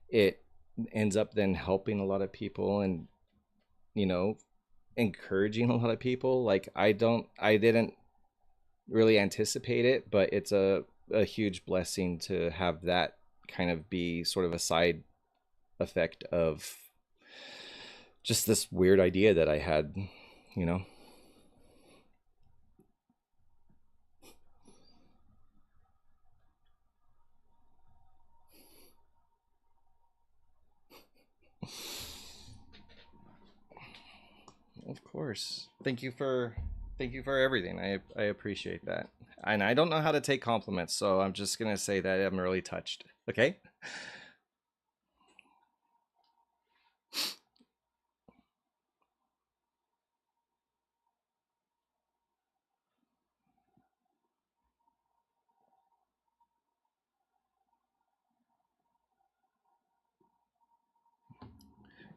Speaker 1: it ends up then helping a lot of people and you know encouraging a lot of people. Like I didn't really anticipate it, but it's a huge blessing to have that kind of be sort of a side effect of just this weird idea that I had, you know. Of course. Thank you for everything. I appreciate that. And I don't know how to take compliments, so I'm just going to say that I'm really touched. Okay?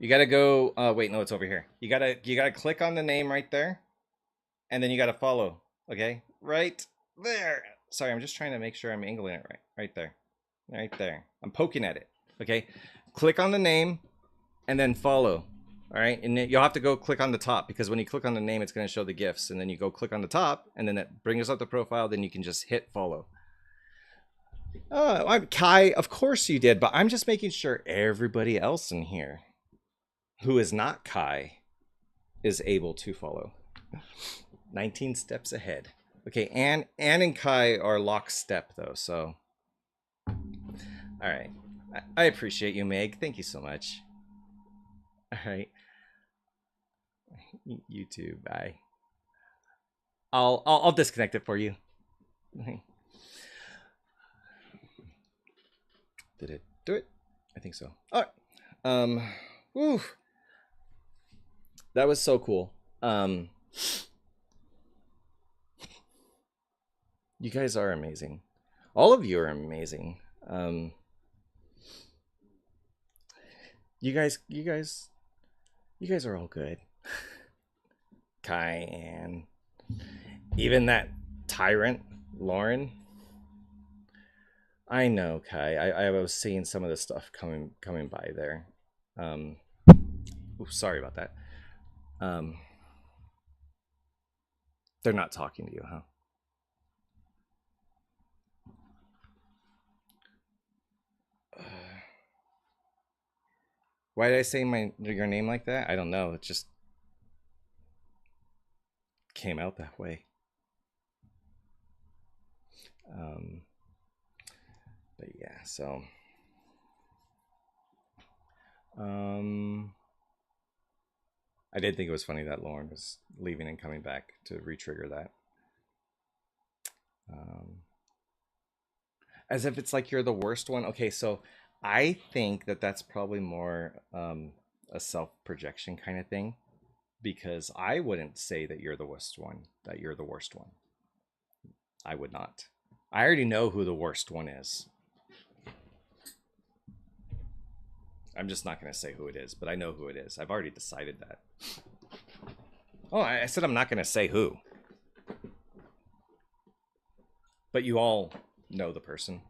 Speaker 1: You got to go wait, no, it's over here. You got to click on the name right there and then you got to follow. Okay? Right there. Sorry, I'm just trying to make sure I'm angling it right. Right there. Right there. I'm poking at it. Okay? Click on the name and then follow. All right, and you'll have to go click on the top, because when you click on the name, it's going to show the gifts, and then you go click on the top, and then it brings up the profile. Then you can just hit follow. I'm Kai. Of course you did, but I'm just making sure everybody else in here who is not Kai is able to follow. 19 steps ahead. Okay, Anne and Kai are lockstep though, so all right. I appreciate you, Meg. Thank you so much. All right. You too. Bye. I'll disconnect it for you. Did it do it? I think so. All right. Woo. That was so cool. You guys are amazing. All of you are amazing. You guys are all good. Kai and even that tyrant, Lauren. I know, Kai. I was seeing some of the stuff coming by there. Oops, sorry about that. They're not talking to you, huh? Why did I say your name like that? I don't know. It just came out that way. But yeah, so I did think it was funny that Lauren was leaving and coming back to re-trigger that. As if it's like you're the worst one. Okay, so I think that that's probably more a self-projection kind of thing, because I wouldn't say that you're the worst one, I would not. I already know who the worst one is. I'm just not going to say who it is, but I know who it is. I've already decided that. Oh, I said I'm not going to say who. But you all know the person.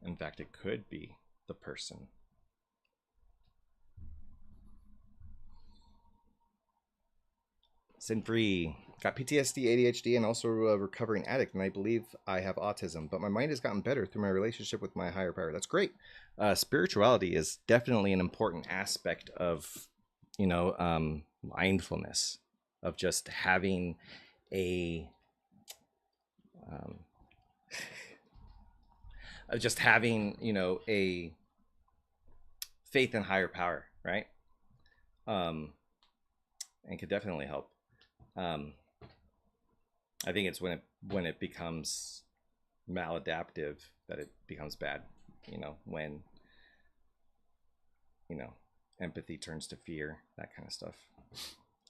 Speaker 1: In fact, it could be the person. Sin free. Got PTSD, ADHD, and also a recovering addict, and I believe I have autism. But my mind has gotten better through my relationship with my higher power. That's great. Spirituality is definitely an important aspect of, mindfulness, of just having a a faith in higher power, right? And could definitely help. I think it's when it becomes maladaptive that it becomes bad. When empathy turns to fear, that kind of stuff.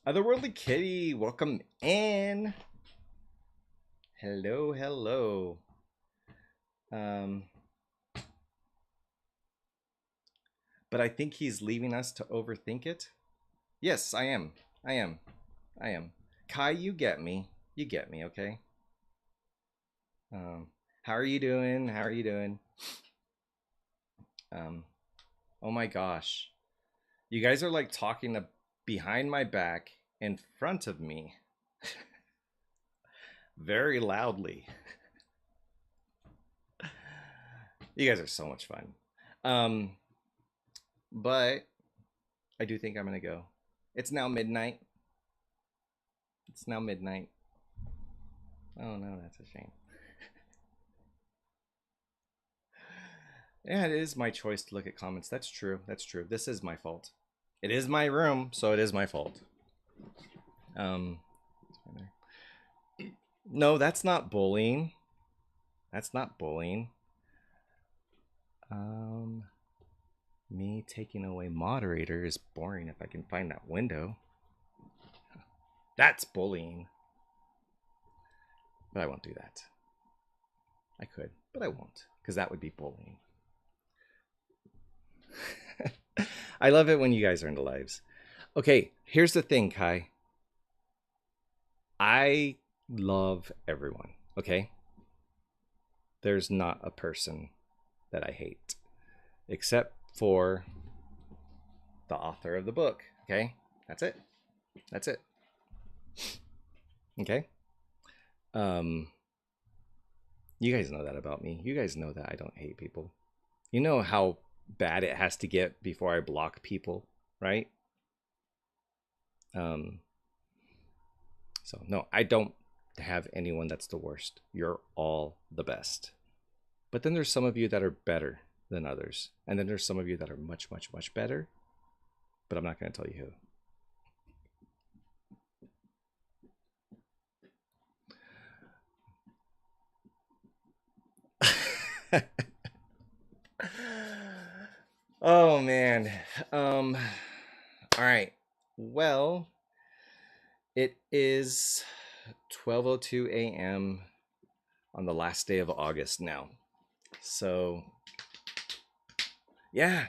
Speaker 1: Otherworldly Kitty, welcome in. Hello. But I think he's leaving us to overthink it. Yes, I am. Kai, you get me, okay? How are you doing? Oh my gosh. You guys are like talking behind my back in front of me. Very loudly. You guys are so much fun. But I do think I'm gonna go. It's now midnight. Oh no, that's a shame. Yeah, it is my choice to look at comments. That's true. This is my fault. It is my room, so it is my fault. No, that's not bullying. Me taking away moderator is boring if I can find that window. That's bullying. But I won't do that. I could, but I won't, because that would be bullying. I love it when you guys are into lives. Okay, here's the thing, Kai. I love everyone, okay? There's not a person that I hate, except for the author of the book. Okay, that's it. That's it. Okay. You guys know that about me. You guys know that I don't hate people. You know how bad it has to get before I block people, right? Um, so no, I don't have anyone that's the worst. You're all the best. But then there's some of you that are better than others. And then there's some of you that are much, much, much better. But I'm not going to tell you who. Oh man. All right. Well, it is 12:02 a.m. on the last day of August now. So yeah,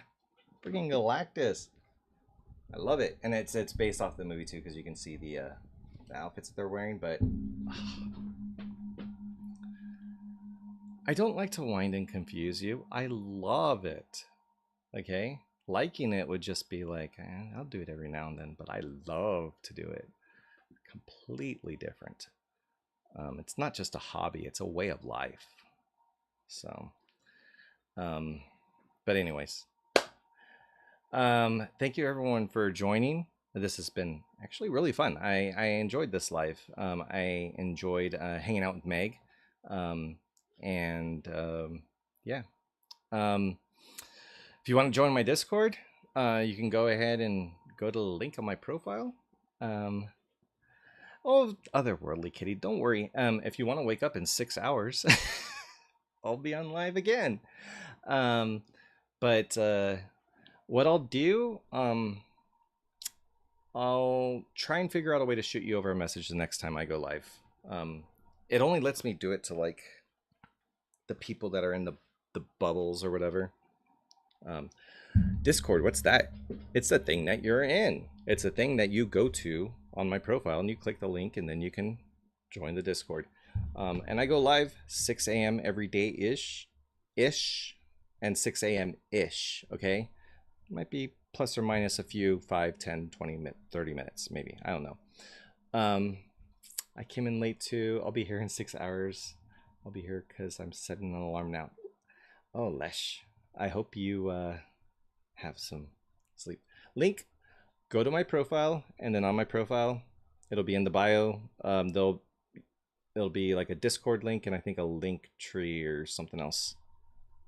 Speaker 1: freaking Galactus. I love it. And it's based off the movie too, because you can see the outfits that they're wearing, but I don't like to wind and confuse you. I love it. Okay? Liking it would just be like, I'll do it every now and then, but I love to do it. Completely different. It's not just a hobby, it's a way of life. So, but anyways, thank you everyone for joining. This has been actually really fun. I enjoyed this live. I enjoyed hanging out with Meg. Yeah. If you want to join my Discord, you can go ahead and go to the link on my profile. Oh, otherworldly kitty, don't worry. If you want to wake up in 6 hours, I'll be on live again. But what I'll do, I'll try and figure out a way to shoot you over a message the next time I go live. It only lets me do it to like the people that are in the bubbles or whatever. Discord, what's that? It's the thing that you're in. It's a thing that you go to on my profile and you click the link and then you can join the Discord. And I go live 6 a.m. every day ish, and 6 a.m. ish. Okay, might be plus or minus a few 5, 10, 20, 30 minutes maybe. I don't know. I came in late too. I'll be here in 6 hours. I'll be here because I'm setting an alarm now. Oh, Lesh. I hope you have some sleep. Link, go to my profile, and then on my profile, it'll be in the bio. It'll be like a Discord link, and I think a link tree or something else.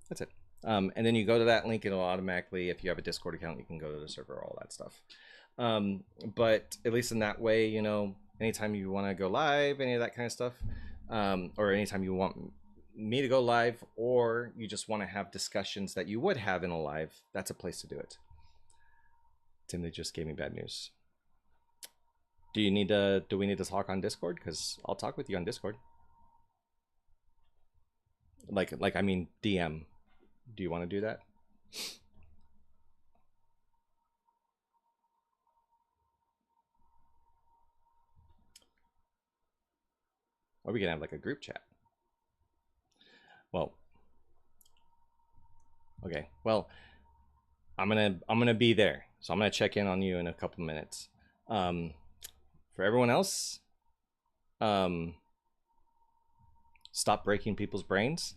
Speaker 1: That's it. And then you go to that link, it'll automatically, if you have a Discord account, you can go to the server, all that stuff. But at least in that way, you know, anytime you want to go live, any of that kind of stuff, or anytime you want me to go live, or you just want to have discussions that you would have in a live, that's a place to do it. Tim, they just gave me bad news. Do we need to talk on Discord? Because I'll talk with you on Discord. Like I mean DM. Do you want to do that? Or we can have like a group chat. Well, okay. Well, I'm gonna be there, so I'm gonna check in on you in a couple minutes. For everyone else, stop breaking people's brains.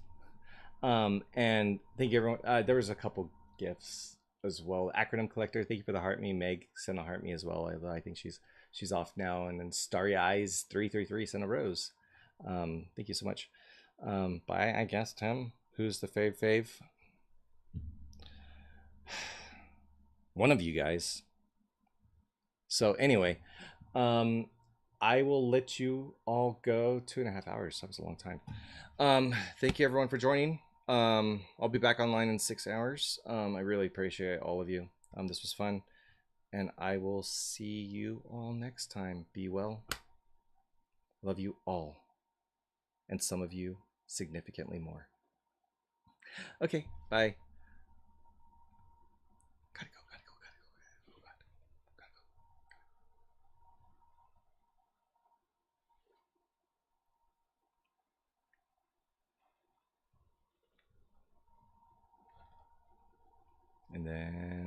Speaker 1: And thank you everyone. There was a couple gifts as well. Acronym collector, thank you for the heart me. Meg sent a heart me as well. I think she's off now. And then Starry Eyes 333 sent a rose. Thank you so much. Bye, I guess. Tim, who's the fave? One of you guys. So anyway, I will let you all go. 2.5 hours. That was a long time. Thank you everyone for joining. I'll be back online in 6 hours. I really appreciate all of you. This was fun, and I will see you all next time. Be well. Love you all, and some of you significantly more. Okay, bye. Gotta go. And then